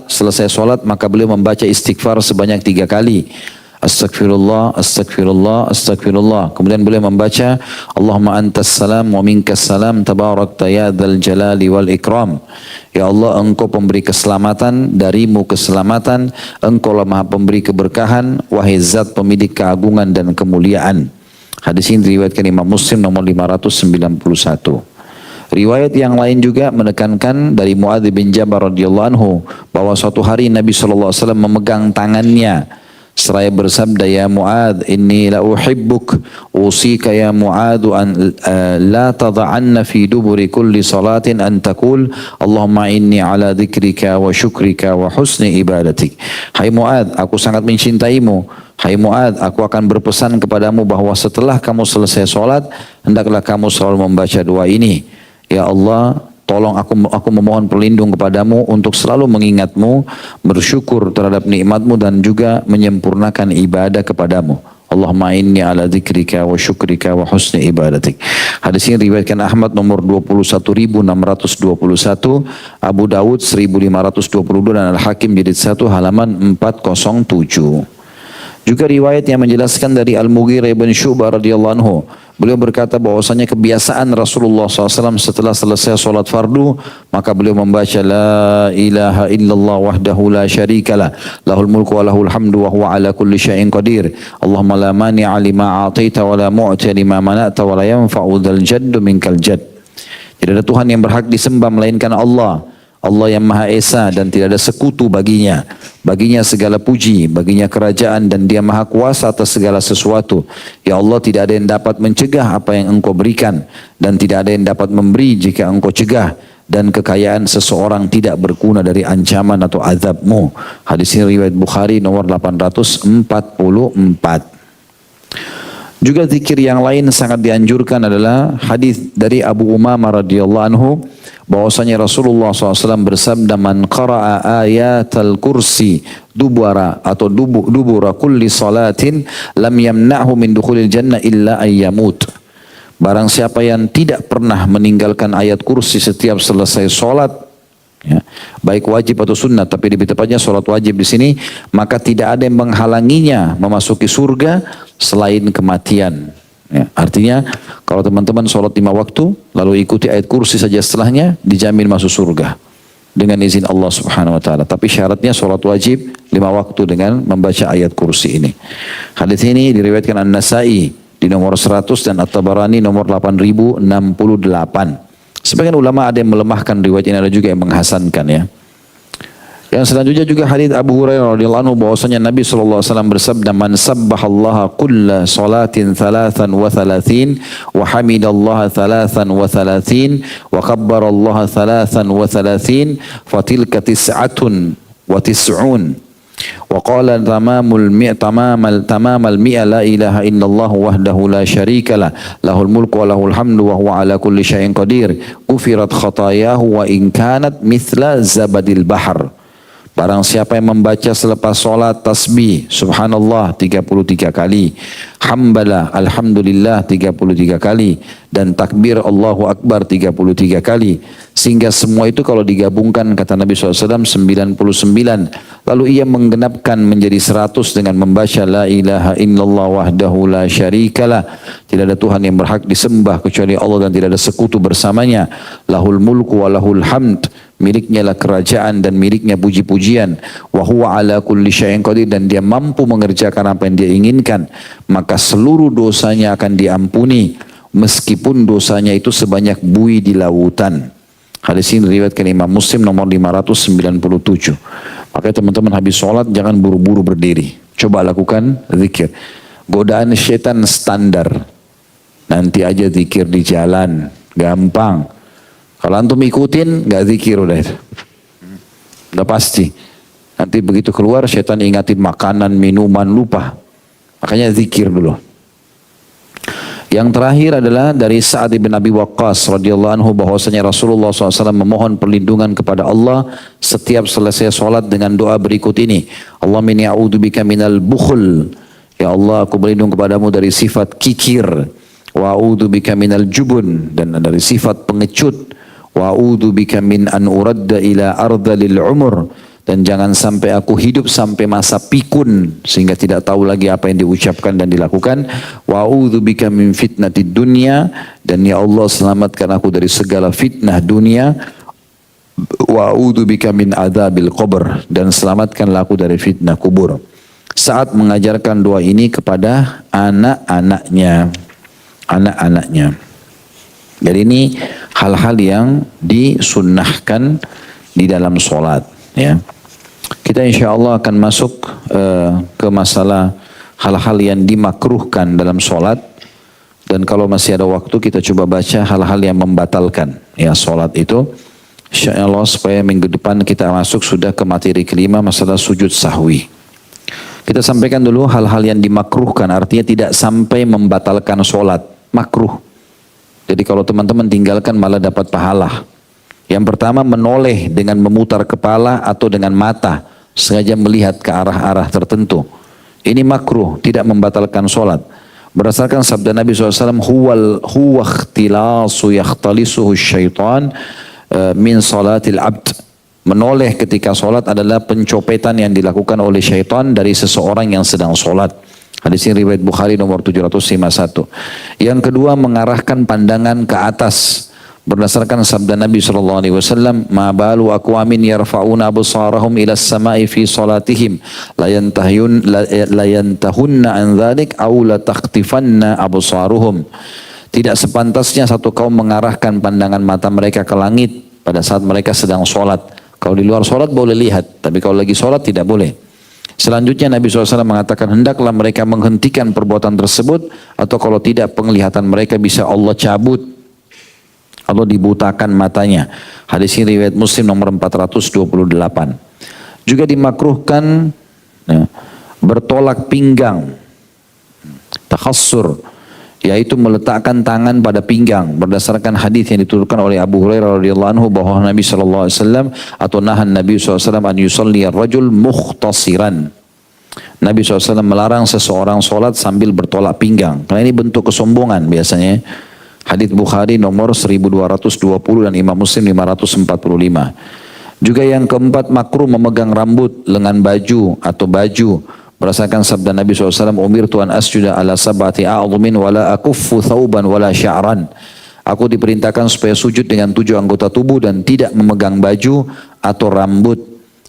selesai solat maka beliau membaca istighfar sebanyak 3 kali. Astagfirullah, astagfirullah, astagfirullah. Kemudian beliau membaca Allahumma antas salam wa minkas salam tabarakta ya dzal jalali wal ikram. Ya Allah, engkau pemberi keselamatan, darimu keselamatan, engkau lah maha pemberi keberkahan, wahai zat pemilik keagungan dan kemuliaan. Hadis ini diriwayatkan Imam Muslim nomor 591. Riwayat yang lain juga menekankan dari Muadz bin Jabal radhiyallahu anhu bahwa suatu hari Nabi SAW memegang tangannya seraya bersabda, ya Muadz, inni la uhibbuk, usika ya Muadz an la tada'anna fi duburi kulli salatin an taqul Allahumma inni ala dzikrika wa syukrika wa husni ibadatik. Hai Muadz, aku sangat mencintaimu. Hai Muadz, aku akan berpesan kepadamu bahwa setelah kamu selesai sholat, hendaklah kamu selalu membaca doa ini. Ya Allah, tolong aku memohon perlindung kepadamu untuk selalu mengingatmu, bersyukur terhadap nikmatmu dan juga menyempurnakan ibadah kepadamu. Allahumma inni ala dzikrika wa syukrika wa husni ibadatik. Hadis ini riwayatkan Ahmad nomor 21.621, Abu Dawud 1522 dan Al-Hakim jilid 1 halaman 407. Juga riwayat yang menjelaskan dari Al-Mughirah bin Syu'bah radhiyallahu anhu. Beliau berkata bahwasanya kebiasaan Rasulullah SAW setelah selesai solat fardu, maka beliau membaca La ilaha illallah wahdahu la syarikalah, lahul mulku wa lahul hamdu wa huwa ala kulli syai'in qadir. Allahumma la mani'a lima a'taita wa la mu'ti lima mana'ta wa la yanfa'u dzal jaddu minkal jadd. Tidak ada Tuhan yang berhak disembah melainkan Allah. Allah yang Maha Esa dan tidak ada sekutu baginya. Baginya segala puji, baginya kerajaan dan dia Maha Kuasa atas segala sesuatu. Ya Allah, tidak ada yang dapat mencegah apa yang engkau berikan dan tidak ada yang dapat memberi jika engkau cegah, dan kekayaan seseorang tidak berguna dari ancaman atau azabmu. Hadis ini riwayat Bukhari nomor 844. Juga zikir yang lain sangat dianjurkan adalah hadis dari Abu Umamah radhiyallahu anhu bahwasanya Rasulullah SAW bersabda, man qara'a ayatal kursi dubara atau dubura kulli salatin lam yamna'hu min dukhulil jannah illa ayyamut. Barang siapa yang tidak pernah meninggalkan ayat kursi setiap selesai solat, ya, baik wajib atau sunnah, tapi lebih tepatnya solat wajib di sini, maka tidak ada yang menghalanginya memasuki surga selain kematian. Ya, artinya kalau teman-teman sholat 5 waktu lalu ikuti ayat kursi saja setelahnya, dijamin masuk surga dengan izin Allah Subhanahu wa taala. Tapi syaratnya sholat wajib 5 waktu dengan membaca ayat kursi ini. Hadis ini diriwayatkan An-Nasa'i di nomor 100 dan At-Tabarani nomor 8068. Sebagian ulama ada yang melemahkan riwayat ini, ada juga yang menghasankan ya. Yang selanjutnya juga hadits Abu Hurairah radhiyallahu anhu bahwasanya Nabi sallallahu alaihi wasallam bersabda, man sabbahallaha kulla salatin 33 wa hamidallaha 33 wa kabbarallaha 33 fatilka 99 wa qala tamamal mi'a la ilaha illallah wahdahu la syarikalah lahul mulku wa lahul hamdu wa huwa ala kulli syai'in qadir ufirat khatayahu wa in kanat mithla zabadil bahar. Barang siapa yang membaca selepas solat tasbih subhanallah 33 kali, hamdalah alhamdulillah 33 kali, dan takbir Allahu Akbar 33 kali, sehingga semua itu kalau digabungkan kata Nabi SAW 99, lalu ia menggenapkan menjadi 100 dengan membaca la ilaha illallah wahdahu la syarikalah, tidak ada Tuhan yang berhak disembah kecuali Allah dan tidak ada sekutu bersamanya, lahul mulku wa lahul hamd, miliknya lah kerajaan dan miliknya puji-pujian, wa huwa ala kulli syai'in qadir, dan dia mampu mengerjakan apa yang dia inginkan, maka seluruh dosanya akan diampuni meskipun dosanya itu sebanyak buih di lautan. Hadis ini diriwayatkan Imam Muslim nomor 597. Makanya teman-teman habis sholat jangan buru-buru berdiri. Coba lakukan zikir. Godaan syaitan standar. Nanti aja zikir di jalan, gampang. Kalau antum ikutin, nggak zikir udah itu. Udah pasti. Nanti begitu keluar, syaitan ingatin makanan, minuman, lupa. Makanya zikir dulu. Yang terakhir adalah dari Sa'ad bin Abi Waqqas radhiyallahu anhu bahwasanya Rasulullah SAW memohon perlindungan kepada Allah setiap selesai sholat dengan doa berikut ini. Allahumma inni a'udzubika minal bukhl. Ya Allah, aku berlindung kepadamu dari sifat kikir. Wa a'udzubika minal jubun, dan dari sifat pengecut. Wa a'udzubika min an uradda ila ardalil umur, dan jangan sampai aku hidup sampai masa pikun sehingga tidak tahu lagi apa yang diucapkan dan dilakukan. Wa a'udzubika min fitnatid dunya, dan ya Allah selamatkan aku dari segala fitnah dunia. Wa a'udzubika min adzabil qabr, dan selamatkanlah aku dari fitnah kubur. Saat mengajarkan doa ini kepada anak-anaknya. Jadi ini hal-hal yang disunnahkan di dalam sholat, ya. Kita insya Allah akan masuk ke masalah hal-hal yang dimakruhkan dalam sholat. Dan kalau masih ada waktu kita coba baca hal-hal yang membatalkan ya sholat itu. Insya Allah supaya minggu depan kita masuk sudah ke materi kelima, masalah sujud sahwi. Kita sampaikan dulu hal-hal yang dimakruhkan, artinya tidak sampai membatalkan sholat, makruh. Jadi kalau teman-teman tinggalkan malah dapat pahala. Yang pertama, menoleh dengan memutar kepala atau dengan mata, sengaja melihat ke arah-arah tertentu. Ini makruh, tidak membatalkan sholat. Berdasarkan sabda Nabi SAW, huwa ikhtilasu yakhtalisuhu syaitan min salatil abd. Menoleh ketika sholat adalah pencopetan yang dilakukan oleh syaitan dari seseorang yang sedang sholat. Hadis ini riwayat Bukhari nomor 751. Yang kedua, mengarahkan pandangan ke atas. Berdasarkan sabda Nabi SAW, ma balu aqwamin yarfa'una absarahum ila as-sama'i fi salatihim la yantahunna an dzalik aw la takhtifanna absaruhum. Tidak sepantasnya satu kaum mengarahkan pandangan mata mereka ke langit pada saat mereka sedang sholat. Kalau di luar sholat boleh lihat, tapi kalau lagi sholat tidak boleh. Selanjutnya Nabi SAW mengatakan hendaklah mereka menghentikan perbuatan tersebut, atau kalau tidak penglihatan mereka bisa Allah cabut, Allah dibutakan matanya. Hadis ini riwayat Muslim nomor 428. Juga dimakruhkan ya, bertolak pinggang, takhassur, yaitu meletakkan tangan pada pinggang, berdasarkan hadis yang dituturkan oleh Abu Hurairah radhiyallahu anhu bahwa Nabi SAW atau nahan Nabi SAW an yusalli ar-rajul mukhtasiran. Nabi SAW melarang seseorang sholat sambil bertolak pinggang, karena ini bentuk kesombongan biasanya. Hadis Bukhari nomor 1220 dan Imam Muslim 545. Juga yang keempat, makruh memegang rambut, lengan baju atau baju. Berdasarkan sabda Nabi SAW, umirtu an asjuda ala sab'ati a'zumin wala akuffu thawban wala sya'ran. Aku diperintahkan supaya sujud dengan 7 anggota tubuh dan tidak memegang baju atau rambut.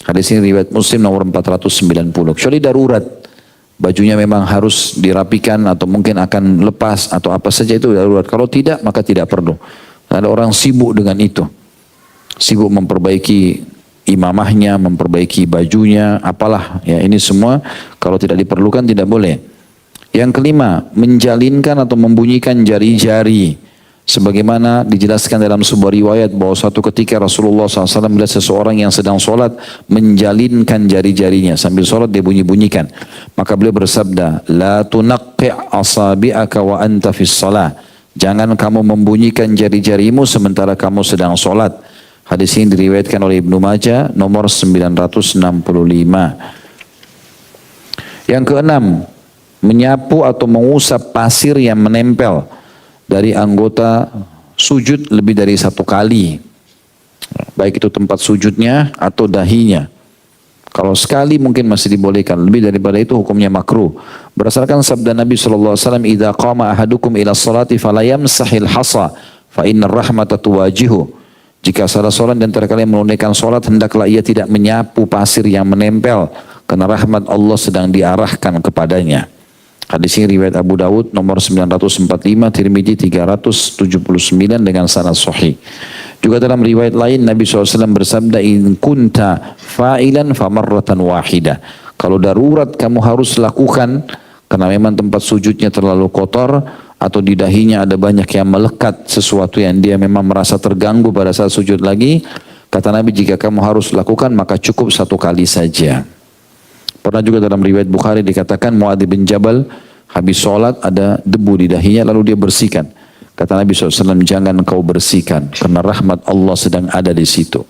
Hadis ini riwayat Muslim nomor 490. Kecuali darurat, bajunya memang harus dirapikan atau mungkin akan lepas atau apa saja, itu darurat. Kalau tidak maka tidak perlu. Ada orang sibuk dengan itu. Sibuk memperbaiki imamahnya, memperbaiki bajunya, apalah ya, ini semua kalau tidak diperlukan tidak boleh. Yang kelima, menjalinkan atau membunyikan jari-jari, sebagaimana dijelaskan dalam sebuah riwayat bahwa suatu ketika Rasulullah SAW melihat seseorang yang sedang sholat menjalinkan jari-jarinya sambil sholat dia bunyi-bunyikan, maka beliau bersabda, la tunaqqi' asabi'aka wa anta fis shalah, jangan kamu membunyikan jari-jarimu sementara kamu sedang sholat. Hadis ini diriwayatkan oleh Ibnu Majah nomor 965. Yang keenam, menyapu atau mengusap pasir yang menempel dari anggota sujud lebih dari 1 kali. Baik itu tempat sujudnya atau dahinya. Kalau sekali mungkin masih dibolehkan, lebih daripada itu hukumnya makruh. Berdasarkan sabda Nabi SAW, idza qama ahadukum ila sholati fala yamsahil hasa fa innar rahmata tuwajihu. Jika salah seorang di antara kalian menunaikan sholat, hendaklah ia tidak menyapu pasir yang menempel, karena rahmat Allah sedang diarahkan kepadanya. Hadis ini riwayat Abu Dawud nomor 945, Tirmidzi 379 dengan sanad sahih. Juga dalam riwayat lain Nabi SAW bersabda, in kunta fa'ilan famarratan wahidah. Kalau darurat kamu harus lakukan karena memang tempat sujudnya terlalu kotor atau di dahinya ada banyak yang melekat sesuatu yang dia memang merasa terganggu pada saat sujud lagi, kata Nabi jika kamu harus lakukan maka cukup 1 kali saja. Pernah juga dalam riwayat Bukhari dikatakan Muadz bin Jabal habis sholat ada debu di dahinya lalu dia bersihkan. Kata Nabi SAW, jangan kau bersihkan karena rahmat Allah sedang ada di situ.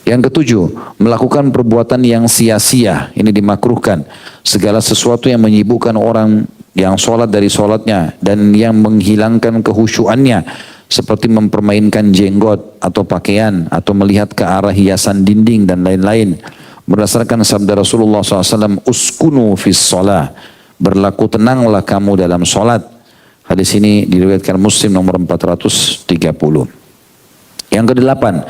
Yang ketujuh, melakukan perbuatan yang sia-sia, ini dimakruhkan. Segala sesuatu yang menyibukkan orang yang sholat dari sholatnya dan yang menghilangkan kehusyuannya, seperti mempermainkan jenggot atau pakaian atau melihat ke arah hiasan dinding dan lain-lain. Berdasarkan sabda Rasulullah SAW, uskunu fis sholah, berlaku tenanglah kamu dalam sholat. Hadis ini diriwayatkan Muslim nomor 430. Yang kedelapan,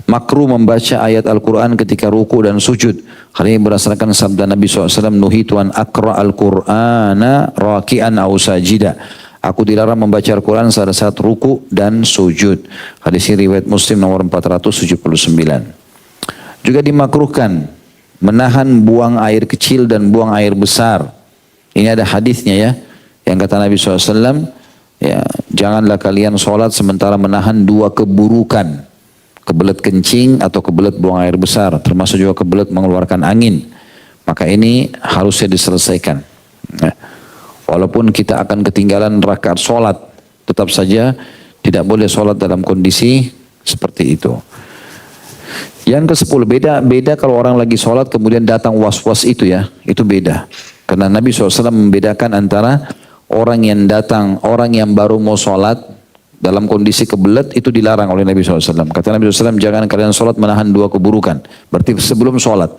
makruh membaca ayat Al-Quran ketika ruku dan sujud. Hal ini berdasarkan sabda Nabi SAW, nuhitu an aqra al-Qur'ana raki'an aw sajida. Aku dilarang membaca Al-Quran saat ruku dan sujud. Hadis ini riwayat Muslim nomor 479. Juga dimakruhkan menahan buang air kecil dan buang air besar. Ini ada hadisnya ya. Yang kata Nabi SAW, ya, janganlah kalian sholat sementara menahan 2 keburukan. Kebelet kencing atau kebelet buang air besar. Termasuk juga kebelet mengeluarkan angin. Maka ini harusnya diselesaikan. Nah, walaupun kita akan ketinggalan rakaat sholat, tetap saja tidak boleh sholat dalam kondisi seperti itu. Yang ke-10, beda kalau orang lagi sholat kemudian datang was-was itu ya. Itu beda. Karena Nabi SAW membedakan antara orang yang datang, orang yang baru mau sholat dalam kondisi kebelet itu dilarang oleh Nabi SAW. Kata Nabi SAW, jangan kalian sholat menahan 2 keburukan. Berarti sebelum sholat.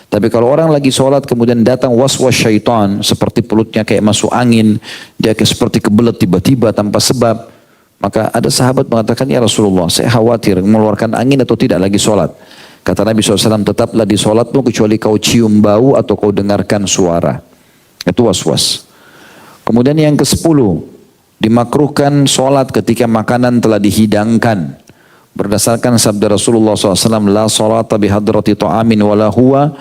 Tapi kalau orang lagi sholat kemudian datang was-was syaitan, seperti perutnya kayak masuk angin, dia kayak seperti kebelet tiba-tiba tanpa sebab. Maka ada sahabat mengatakan, ya Rasulullah, saya khawatir mengeluarkan angin atau tidak lagi sholat. Kata Nabi SAW, tetaplah di sholatmu kecuali kau cium bau atau kau dengarkan suara. Itu was-was. Kemudian yang ke-10, dimakruhkan sholat ketika makanan telah dihidangkan. Berdasarkan sabda Rasulullah SAW, la sholata bihadrati ta'amin wala huwa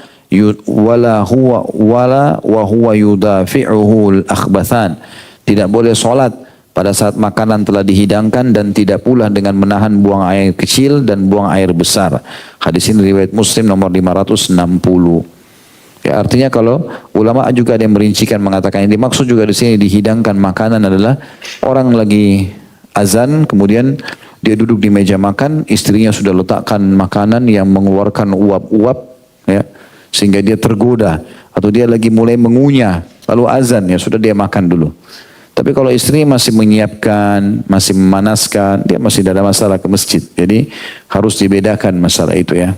yudafi'uhu al-akhbathan. Tidak boleh sholat pada saat makanan telah dihidangkan dan tidak pula dengan menahan buang air kecil dan buang air besar. Hadis ini riwayat Muslim nomor 560. Ya, artinya kalau ulama juga ada yang merincikan mengatakan yang dimaksud juga di sini dihidangkan makanan adalah orang lagi azan kemudian dia duduk di meja makan, istrinya sudah letakkan makanan yang mengeluarkan uap-uap ya sehingga dia tergoda atau dia lagi mulai mengunyah lalu azan ya sudah dia makan dulu. Tapi kalau istri masih menyiapkan, masih memanaskan, dia masih tidak ada masalah ke masjid. Jadi harus dibedakan masalah itu ya.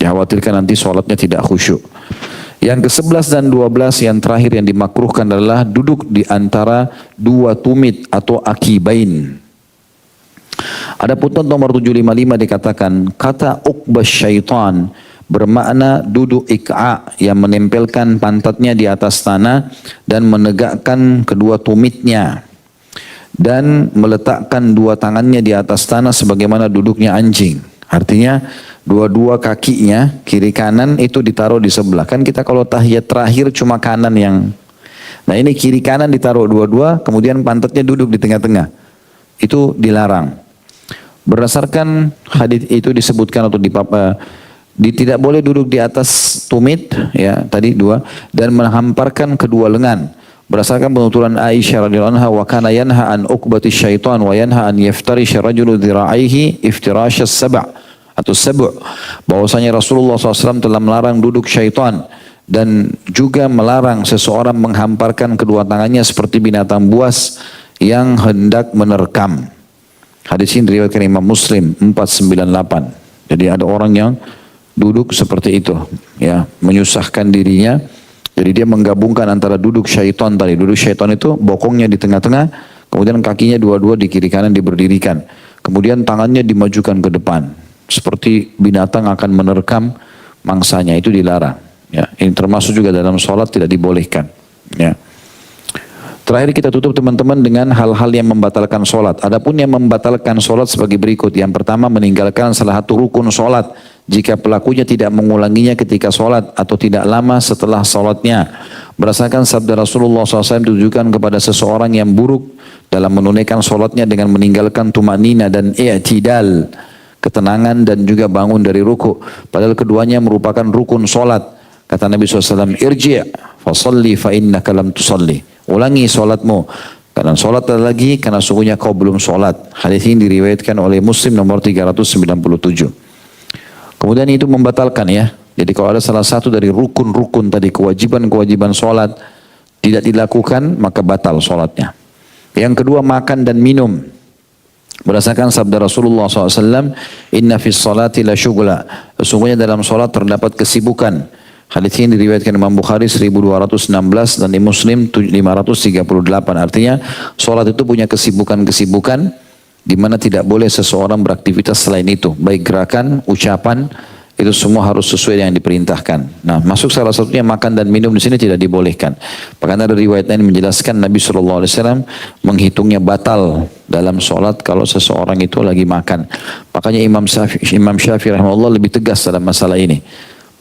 Dikhawatirkan nanti sholatnya tidak khusyuk. Yang ke-11 dan 12 yang terakhir yang dimakruhkan adalah duduk di antara 2 tumit atau akibain. Ada putnot nomor 755 dikatakan, kata uqbas syaitan bermakna duduk ik'a yang menempelkan pantatnya di atas tanah dan menegakkan kedua tumitnya dan meletakkan 2 tangannya di atas tanah sebagaimana duduknya anjing. Artinya dua-dua kakinya kiri kanan itu ditaruh di sebelah. Kan kita kalau tahiyat terakhir cuma kanan yang, nah ini kiri kanan ditaruh dua-dua, kemudian pantatnya duduk di tengah-tengah. Itu dilarang. Berdasarkan hadis itu disebutkan atau tidak boleh duduk di atas tumit ya tadi 2 dan menghamparkan kedua lengan. Berdasarkan penuturan Aisyah radhiyallahu anha, wa kana yanha an uqbati syaitan wa yanha an yaftarisha rajulu dhira'aihi iftirasha sab' atau sabu', bahwasanya Rasulullah SAW telah melarang duduk syaitan dan juga melarang seseorang menghamparkan kedua tangannya seperti binatang buas yang hendak menerkam. Hadis ini diriwayatkan Imam Muslim 498. Jadi ada orang yang duduk seperti itu, ya, menyusahkan dirinya. Jadi dia menggabungkan antara duduk syaitan tadi. Duduk syaitan itu bokongnya di tengah-tengah, kemudian kakinya dua-dua di kiri kanan diberdirikan. Kemudian tangannya dimajukan ke depan. Seperti binatang akan menerkam mangsanya, itu dilarang. Ya, ini termasuk juga dalam sholat tidak dibolehkan. Ya. Terakhir kita tutup teman-teman dengan hal-hal yang membatalkan sholat. Adapun yang membatalkan sholat sebagai berikut. Yang pertama meninggalkan salah satu rukun sholat jika pelakunya tidak mengulanginya ketika sholat atau tidak lama setelah sholatnya. Berdasarkan sabda Rasulullah SAW ditujukan kepada seseorang yang buruk dalam menunaikan sholatnya dengan meninggalkan tumanina dan i'tidal, ketenangan dan juga bangun dari ruku. Padahal keduanya merupakan rukun sholat. Kata Nabi SAW, irji' fasalli fa innaka lam tusalli. Ulangi sholatmu. Karena sholat lagi, karena sungguhnya kau belum sholat. Hadis ini diriwayatkan oleh Muslim nomor 397. Kemudian itu membatalkan ya. Jadi kalau ada salah satu dari rukun-rukun tadi, kewajiban-kewajiban sholat tidak dilakukan, maka batal sholatnya. Yang kedua, makan dan minum. Berdasarkan sabda Rasulullah SAW, inna fis salati la syugla. Sesungguhnya dalam sholat terdapat kesibukan. Hadis ini diriwayatkan Imam Bukhari 1216 dan di Muslim 538. Artinya sholat itu punya kesibukan-kesibukan di mana tidak boleh seseorang beraktivitas selain itu. Baik gerakan, ucapan, itu semua harus sesuai dengan diperintahkan. Nah, masuk salah satunya makan dan minum di sini tidak dibolehkan. Bahkan ada riwayat lain menjelaskan Nabi SAW menghitungnya batal dalam sholat kalau seseorang itu lagi makan. Makanya Imam Syafi'i rahimahullah lebih tegas dalam masalah ini.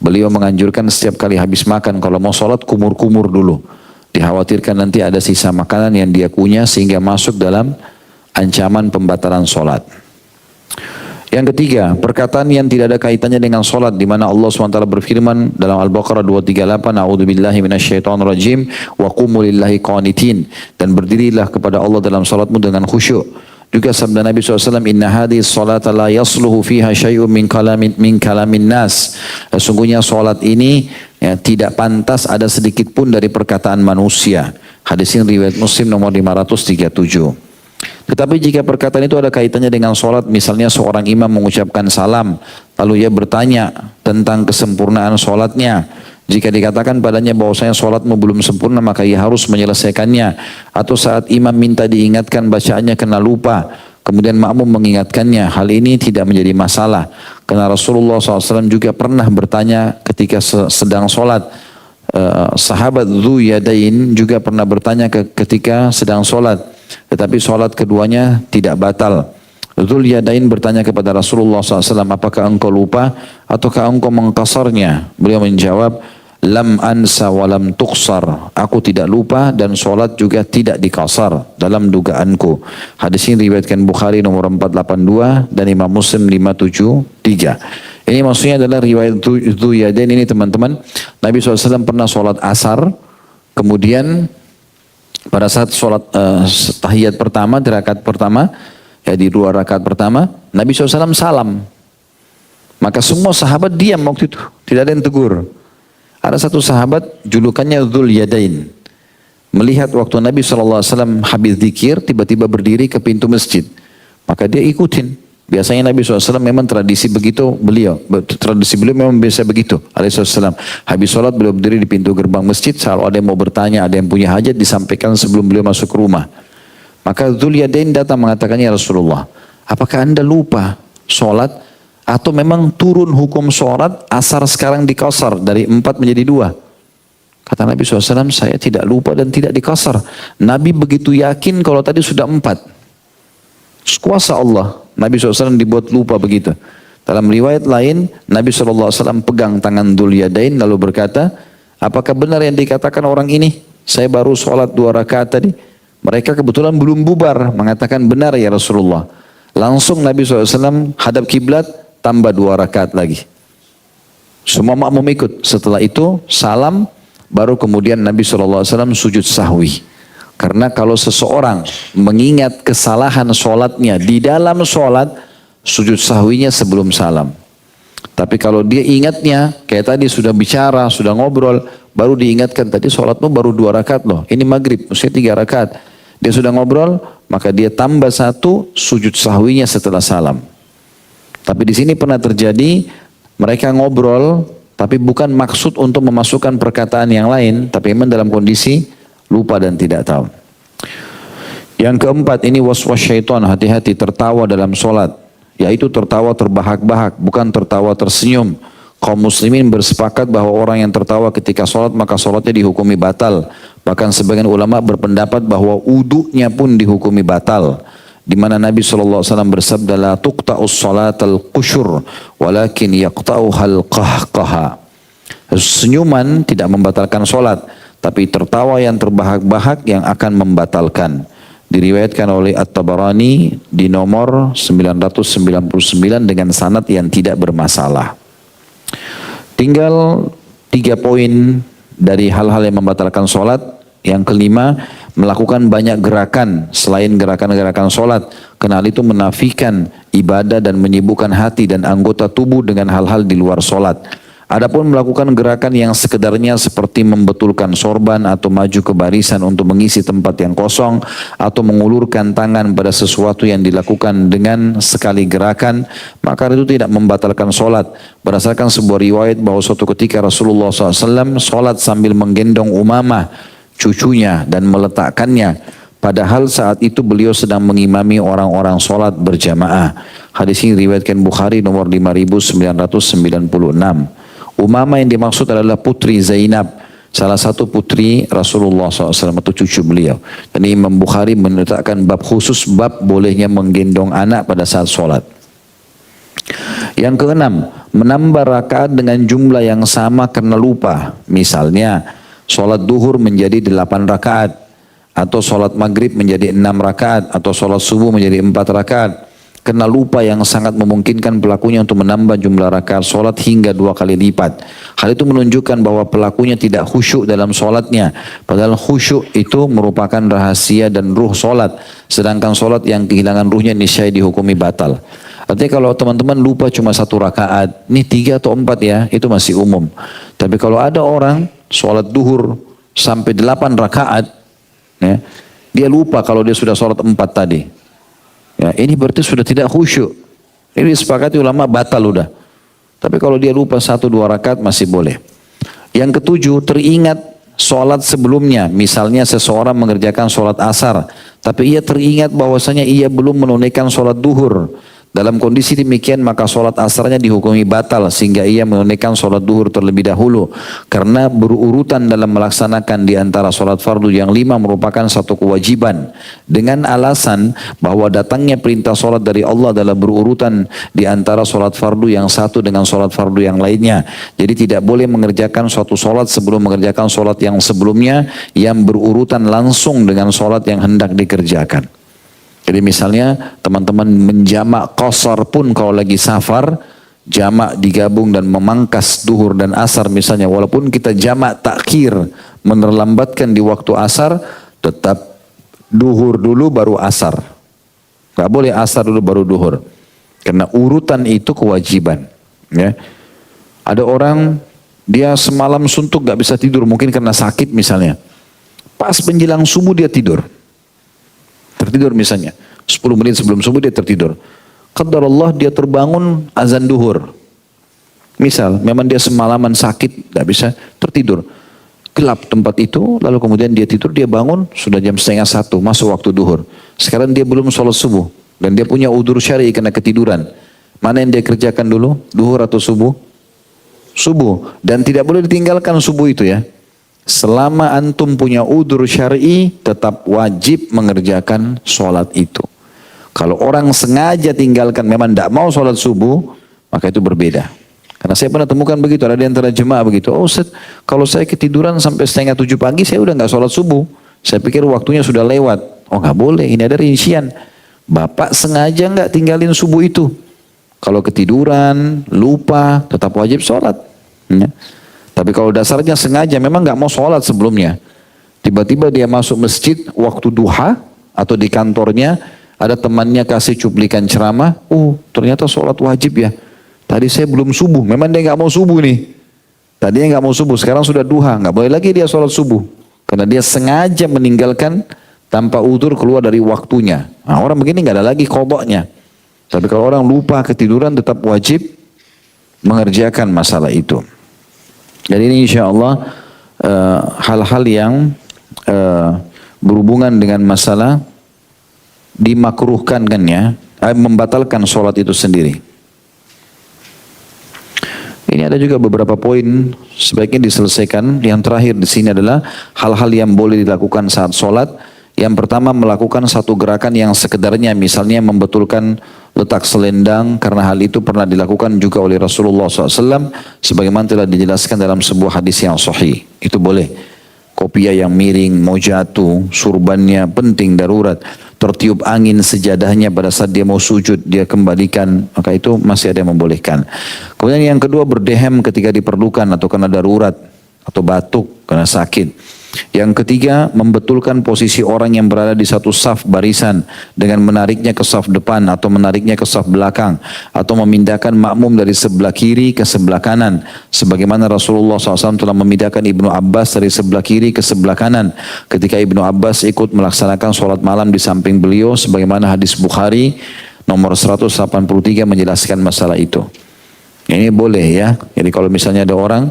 Beliau menganjurkan setiap kali habis makan kalau mau sholat kumur-kumur dulu. Dikhawatirkan nanti ada sisa makanan yang dia kunyah sehingga masuk dalam ancaman pembatalan sholat. Yang ketiga, perkataan yang tidak ada kaitannya dengan sholat, di mana Allah SWT berfirman dalam Al-Baqarah 238, A'udzubillahi minasyaitonirrajim, wa qumu lillahi qanitin, dan berdirilah kepada Allah dalam sholatmu dengan khusyuk. Juga sabda Nabi SAW, inna hadhihi sholata la yasluhu fiha syai'un min kalamin nas. Sesungguhnya sholat ini ya, tidak pantas ada sedikit pun dari perkataan manusia. Hadis ini riwayat Muslim nomor 537. Tetapi jika perkataan itu ada kaitannya dengan sholat, misalnya seorang imam mengucapkan salam, lalu ia bertanya tentang kesempurnaan sholatnya. Jika dikatakan padanya bahwasanya sholatmu belum sempurna, maka ia harus menyelesaikannya. Atau saat imam minta diingatkan bacaannya kena lupa, kemudian makmum mengingatkannya, hal ini tidak menjadi masalah. Karena Rasulullah SAW juga pernah bertanya ketika sedang sholat. Sahabat Dhu Yadain juga pernah bertanya ketika sedang sholat. Tetapi sholat keduanya tidak batal. Dzul Yadain bertanya kepada Rasulullah SAW, apakah engkau lupa ataukah engkau mengqasarnya? Beliau menjawab, lam ansa wa lam tuqsar. Aku tidak lupa dan sholat juga tidak dikasar dalam dugaanku. Hadis ini diriwayatkan Bukhari nomor 482 dan Imam Muslim 573. Ini maksudnya adalah riwayat Dzul Yadain ini teman-teman. Nabi SAW pernah sholat asar, kemudian pada saat sholat tahiyat pertama, di rakaat pertama, ya di 2 rakaat pertama, Nabi SAW salam. Maka semua sahabat diam waktu itu, tidak ada yang tegur. Ada satu sahabat julukannya Dzul Yadain. Melihat waktu Nabi SAW habis zikir, tiba-tiba berdiri ke pintu masjid. Maka dia ikutin. Biasanya Nabi SAW memang tradisi begitu tradisi beliau memang biasa begitu. Alaihissalam. Habis sholat beliau berdiri di pintu gerbang masjid, selalu ada yang mau bertanya, ada yang punya hajat disampaikan sebelum beliau masuk ke rumah. Maka Dzul Yadain datang mengatakannya, ya Rasulullah, apakah anda lupa sholat atau memang turun hukum sholat asar sekarang dikasar dari 4 menjadi 2? Kata Nabi SAW, saya tidak lupa dan tidak dikasar. Nabi begitu yakin kalau tadi sudah 4. Kuasa Allah. Nabi SAW dibuat lupa begitu. Dalam riwayat lain, Nabi SAW pegang tangan Dzul Yadain lalu berkata, apakah benar yang dikatakan orang ini? Saya baru sholat 2 rakaat tadi. Mereka kebetulan belum bubar, mengatakan benar ya Rasulullah. Langsung Nabi SAW hadap kiblat, tambah 2 rakaat lagi. Semua makmum ikut. Setelah itu salam, baru kemudian Nabi SAW sujud sahwi. Karena kalau seseorang mengingat kesalahan sholatnya di dalam sholat, sujud sahwinya sebelum salam. Tapi kalau dia ingatnya, kayak tadi sudah bicara, sudah ngobrol, baru diingatkan tadi sholatmu baru 2 rakaat loh. Ini maghrib, maksudnya 3 rakaat. Dia sudah ngobrol, maka dia tambah 1 sujud sahwinya setelah salam. Tapi di sini pernah terjadi mereka ngobrol, tapi bukan maksud untuk memasukkan perkataan yang lain, tapi memang dalam kondisi lupa dan tidak tahu. Yang keempat, ini waswas syaitan, hati-hati tertawa dalam sholat, yaitu tertawa terbahak-bahak, bukan tertawa tersenyum. Kaum muslimin bersepakat bahwa orang yang tertawa ketika sholat maka sholatnya dihukumi batal. Bahkan sebagian ulama berpendapat bahwa wudunya pun dihukumi batal. di mana Nabi SAW bersabda, la tuqta'us salatal qusyur walakin yaqta'uhal qahqaha. Senyuman tidak membatalkan solat, tapi tertawa yang terbahak-bahak yang akan membatalkan. Diriwayatkan oleh At-Tabarani di nomor 999 dengan sanad yang tidak bermasalah. Tinggal 3 poin dari hal-hal yang membatalkan solat. Yang kelima, melakukan banyak gerakan selain gerakan-gerakan solat. Karena hal itu menafikan ibadah dan menyibukkan hati dan anggota tubuh dengan hal-hal di luar solat. Adapun melakukan gerakan yang sekedarnya seperti membetulkan sorban atau maju ke barisan untuk mengisi tempat yang kosong atau mengulurkan tangan pada sesuatu yang dilakukan dengan sekali gerakan, maka itu tidak membatalkan solat. Berdasarkan sebuah riwayat bahwa suatu ketika Rasulullah SAW solat sambil menggendong Umamah, cucunya, dan meletakkannya. Padahal saat itu beliau sedang mengimami orang-orang solat berjamaah. Hadis ini diriwayatkan Bukhari nomor 5996. Umamah yang dimaksud adalah putri Zainab, salah satu putri Rasulullah SAW atau cucu beliau. Dan Imam Bukhari meletakkan bab khusus, bab bolehnya menggendong anak pada saat sholat. Yang keenam, menambah rakaat dengan jumlah yang sama karena lupa. Misalnya, sholat duhur menjadi 8 rakaat, atau sholat maghrib menjadi 6 rakaat, atau sholat subuh menjadi 4 rakaat. Karena lupa yang sangat memungkinkan pelakunya untuk menambah jumlah rakaat solat hingga 2 kali lipat. Hal itu menunjukkan bahwa pelakunya tidak khusyuk dalam solatnya. Padahal khusyuk itu merupakan rahasia dan ruh solat. Sedangkan solat yang kehilangan ruhnya niscaya dihukumi batal. Artinya kalau teman-teman lupa cuma 1 rakaat, ini 3 atau 4 ya, itu masih umum. Tapi kalau ada orang solat duhur sampai 8 rakaat, ya, dia lupa kalau dia sudah solat 4 tadi. Ya, ini berarti sudah tidak khusyuk. Ini disepakati ulama batal udah. Tapi kalau dia lupa 1-2 rakaat masih boleh. Yang ketujuh, teringat sholat sebelumnya. Misalnya seseorang mengerjakan sholat asar, tapi ia teringat bahwasanya ia belum menunaikan sholat duhur. Dalam kondisi demikian maka sholat asarnya dihukumi batal sehingga ia menunaikan sholat duhur terlebih dahulu. Karena berurutan dalam melaksanakan di antara sholat fardu yang 5 merupakan satu kewajiban. Dengan alasan bahwa datangnya perintah sholat dari Allah adalah berurutan di antara sholat fardu yang satu dengan sholat fardu yang lainnya. Jadi tidak boleh mengerjakan suatu sholat sebelum mengerjakan sholat yang sebelumnya yang berurutan langsung dengan sholat yang hendak dikerjakan. Jadi misalnya teman-teman menjamak qasar pun kalau lagi safar, jamak digabung dan memangkas duhur dan asar misalnya, walaupun kita jamak takhir menerlambatkan di waktu asar, tetap duhur dulu baru asar. Gak boleh asar dulu baru duhur. Karena urutan itu kewajiban. Ya. Ada orang dia semalam suntuk gak bisa tidur mungkin karena sakit misalnya. Pas menjelang subuh dia tidur. Tertidur misalnya, 10 menit sebelum subuh dia tertidur. Qadarullah dia terbangun azan duhur. Misal, memang dia semalaman sakit, tidak bisa tertidur. Gelap tempat itu, lalu kemudian dia tidur, dia bangun, sudah jam 12:30, masuk waktu duhur. Sekarang dia belum sholat subuh, dan dia punya udzur syar'i karena ketiduran. Mana yang dia kerjakan dulu, duhur atau subuh? Subuh, dan tidak boleh ditinggalkan subuh itu ya. Selama antum punya udzur syar'i, tetap wajib mengerjakan sholat itu. Kalau orang sengaja tinggalkan, memang tidak mau sholat subuh, maka itu berbeda. Karena saya pernah temukan begitu, ada di antara jemaah begitu. Oh Ustaz, kalau saya ketiduran sampai 6:30 pagi, saya udah nggak sholat subuh. Saya pikir waktunya sudah lewat. Oh nggak boleh, ini ada rincian. Bapak sengaja nggak tinggalin subuh itu. Kalau ketiduran, lupa, tetap wajib sholat. Ya. Tapi kalau dasarnya sengaja memang nggak mau sholat sebelumnya. Tiba-tiba dia masuk masjid waktu duha atau di kantornya ada temannya kasih cuplikan ceramah. Ternyata sholat wajib ya. Tadi saya belum subuh. Memang dia nggak mau subuh nih. Tadinya nggak mau subuh. Sekarang sudah duha. Nggak boleh lagi dia sholat subuh. Karena dia sengaja meninggalkan tanpa udzur keluar dari waktunya. Nah, orang begini nggak ada lagi qadanya. Tapi kalau orang lupa ketiduran tetap wajib mengerjakan masalah itu. Jadi ini insya Allah hal-hal yang berhubungan dengan masalah dimakruhkan kan ya, membatalkan sholat itu sendiri. Ini ada juga beberapa poin sebaiknya diselesaikan. Yang terakhir di sini adalah hal-hal yang boleh dilakukan saat sholat. Yang pertama melakukan satu gerakan yang sekedarnya, misalnya membetulkan letak selendang, karena hal itu pernah dilakukan juga oleh Rasulullah SAW sebagaimana telah dijelaskan dalam sebuah hadis yang sahih. Itu boleh. Kopiah yang miring, mau jatuh, surbannya penting, darurat, tertiup angin sejadahnya pada saat dia mau sujud, dia kembalikan, maka itu masih ada yang membolehkan. Kemudian yang kedua berdehem ketika diperlukan atau karena darurat, atau batuk karena sakit. Yang ketiga, membetulkan posisi orang yang berada di satu saf barisan dengan menariknya ke saf depan atau menariknya ke saf belakang, atau memindahkan makmum dari sebelah kiri ke sebelah kanan, sebagaimana Rasulullah SAW telah memindahkan Ibnu Abbas dari sebelah kiri ke sebelah kanan ketika Ibnu Abbas ikut melaksanakan sholat malam di samping beliau, sebagaimana hadis Bukhari nomor 183 menjelaskan masalah itu. Ini boleh ya. Jadi kalau misalnya ada orang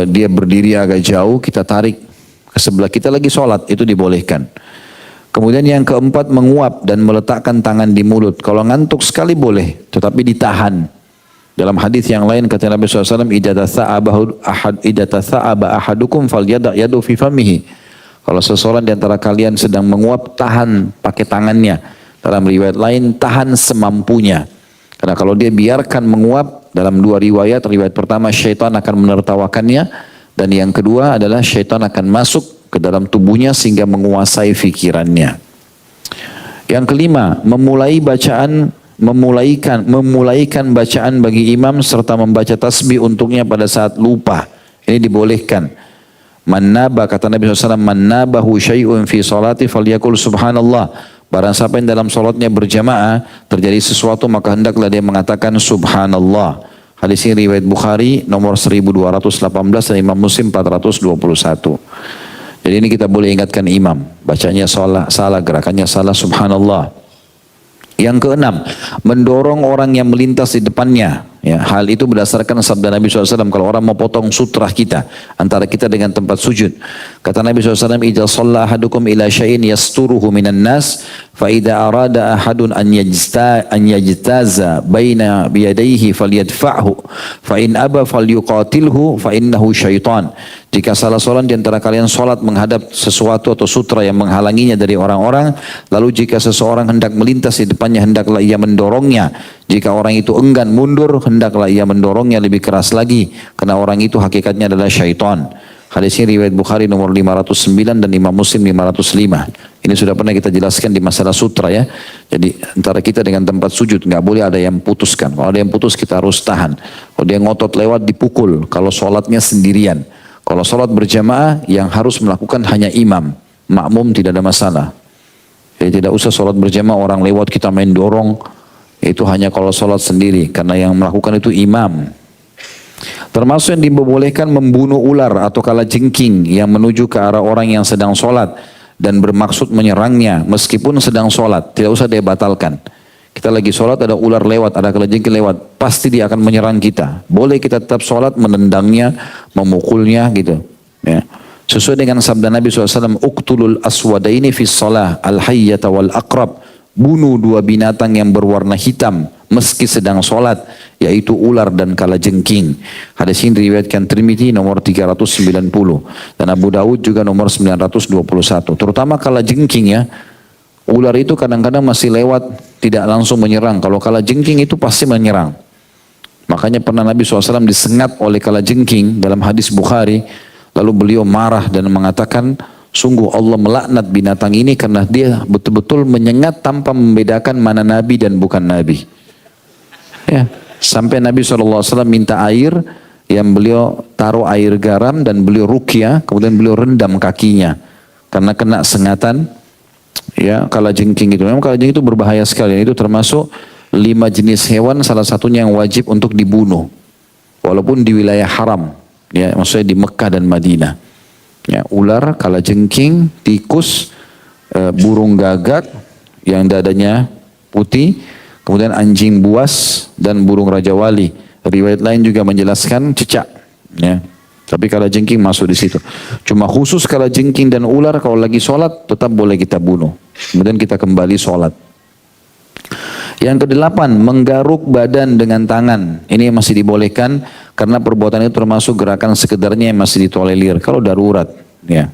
dia berdiri agak jauh, kita tarik ke sebelah kita lagi sholat, itu dibolehkan. Kemudian yang keempat, menguap dan meletakkan tangan di mulut. Kalau ngantuk sekali boleh, tetapi ditahan. Dalam hadis yang lain kata Nabi SAW, idza tatha'aba ahadukum falyada' yadu fi famihi. Kalau seseorang di antara kalian sedang menguap, tahan pakai tangannya. Dalam riwayat lain, tahan semampunya. Karena kalau dia biarkan menguap, dalam dua riwayat, riwayat pertama syaitan akan menertawakannya, dan yang kedua adalah syaitan akan masuk ke dalam tubuhnya sehingga menguasai fikirannya. Yang kelima, memulaikan bacaan bagi imam serta membaca tasbih untuknya pada saat lupa. Ini dibolehkan. Man-naba, kata Nabi SAW, man-nabahu syai'un fi salati falyakul subhanallah. Barang siapa yang dalam salatnya berjamaah terjadi sesuatu, maka hendaklah dia mengatakan subhanallah. Hadis ini riwayat Bukhari nomor 1218 dan Imam Muslim 421. Jadi ini kita boleh ingatkan imam, bacanya salah, gerakannya salah, subhanallah. Yang keenam, mendorong orang yang melintas di depannya. Ya, hal itu berdasarkan sabda Nabi SAW, kalau orang mau potong sutrah kita, antara kita dengan tempat sujud. Kata Nabi SAW, idza shalla ahadukum ila syai'in yasturuhu minan nas, fa idza arada ahadun an yajtaza baina biyadayhi falyadfa'hu, fa in aba falyuqatilhu fa innahu syaitan. Jika salah seorang di antara kalian sholat menghadap sesuatu atau sutra yang menghalanginya dari orang-orang, lalu jika seseorang hendak melintas di depannya, hendaklah ia mendorongnya. Jika orang itu enggan mundur, hendaklah ia mendorongnya lebih keras lagi, karena orang itu hakikatnya adalah syaitan. Hadis ini riwayat Bukhari nomor 509 dan Imam Muslim 505. Ini sudah pernah kita jelaskan di masalah sutra ya. Jadi antara kita dengan tempat sujud nggak boleh ada yang putuskan. Kalau ada yang putus kita harus tahan. Kalau dia ngotot lewat dipukul. Kalau sholatnya sendirian. Kalau sholat berjamaah yang harus melakukan hanya imam, makmum tidak ada masalah. Jadi tidak usah sholat berjamaah orang lewat kita main dorong. Itu hanya kalau sholat sendiri, karena yang melakukan itu imam. Termasuk yang dibolehkan membunuh ular atau kalajengking yang menuju ke arah orang yang sedang sholat dan bermaksud menyerangnya meskipun sedang sholat. Tidak usah dia batalkan. Kita lagi sholat, ada ular lewat, ada kalajengking lewat, pasti dia akan menyerang kita. Boleh kita tetap sholat, menendangnya, memukulnya gitu. Ya. Sesuai dengan sabda Nabi SAW, uqtulul aswadaini fis shalah al-hayyata wal aqrab. Bunuh dua binatang yang berwarna hitam meski sedang sholat, yaitu ular dan kalajengking. Hadis ini diriwayatkan Tirmidzi nomor 390 dan Abu Dawud juga nomor 921. Terutama kalajengking ya. Ular itu kadang-kadang masih lewat, tidak langsung menyerang. Kalau kalajengking itu pasti menyerang. Makanya pernah Nabi SAW disengat oleh kalajengking dalam hadis Bukhari. Lalu beliau marah dan mengatakan, sungguh Allah melaknat binatang ini karena dia betul-betul menyengat tanpa membedakan mana Nabi dan bukan Nabi. Ya, sampai Nabi SAW minta air, yang beliau taruh air garam dan beliau ruqyah, kemudian beliau rendam kakinya. Karena kena sengatan. Ya, kalajengking itu memang kalajengking itu berbahaya sekali. Itu termasuk 5 jenis hewan, salah satunya yang wajib untuk dibunuh walaupun di wilayah haram ya, maksudnya di Mekah dan Madinah ya. Ular, kalajengking, tikus, burung gagak yang dadanya putih, kemudian anjing buas dan burung raja wali. Riwayat lain juga menjelaskan cicak ya. Tapi kalajengking masuk di situ. Cuma khusus kalajengking dan ular kalau lagi sholat tetap boleh kita bunuh. Kemudian kita kembali sholat. Yang kedelapan, menggaruk badan dengan tangan. Ini masih dibolehkan karena perbuatan itu termasuk gerakan sekedarnya yang masih ditolerir kalau darurat. Ya.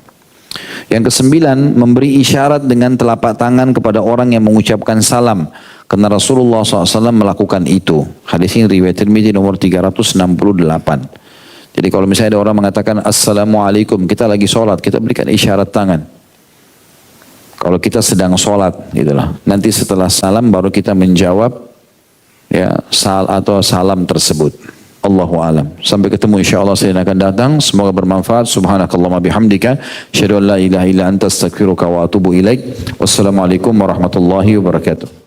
Yang kesembilan, memberi isyarat dengan telapak tangan kepada orang yang mengucapkan salam. Karena Rasulullah SAW melakukan itu. Hadis ini riwayat Tirmidzi nomor 368. Jadi kalau misalnya ada orang mengatakan Assalamualaikum, kita lagi sholat, kita berikan isyarat tangan. Kalau kita sedang sholat, gitulah. Nanti setelah salam baru kita menjawab ya salam tersebut. Allahu alam. Sampai ketemu insyaallah saya akan datang. Semoga bermanfaat. Subhanakallahumma bihamdika asyhadu an la ilaha illa anta astaghfiruka wa atubu ilaik. Wassalamualaikum warahmatullahi wabarakatuh.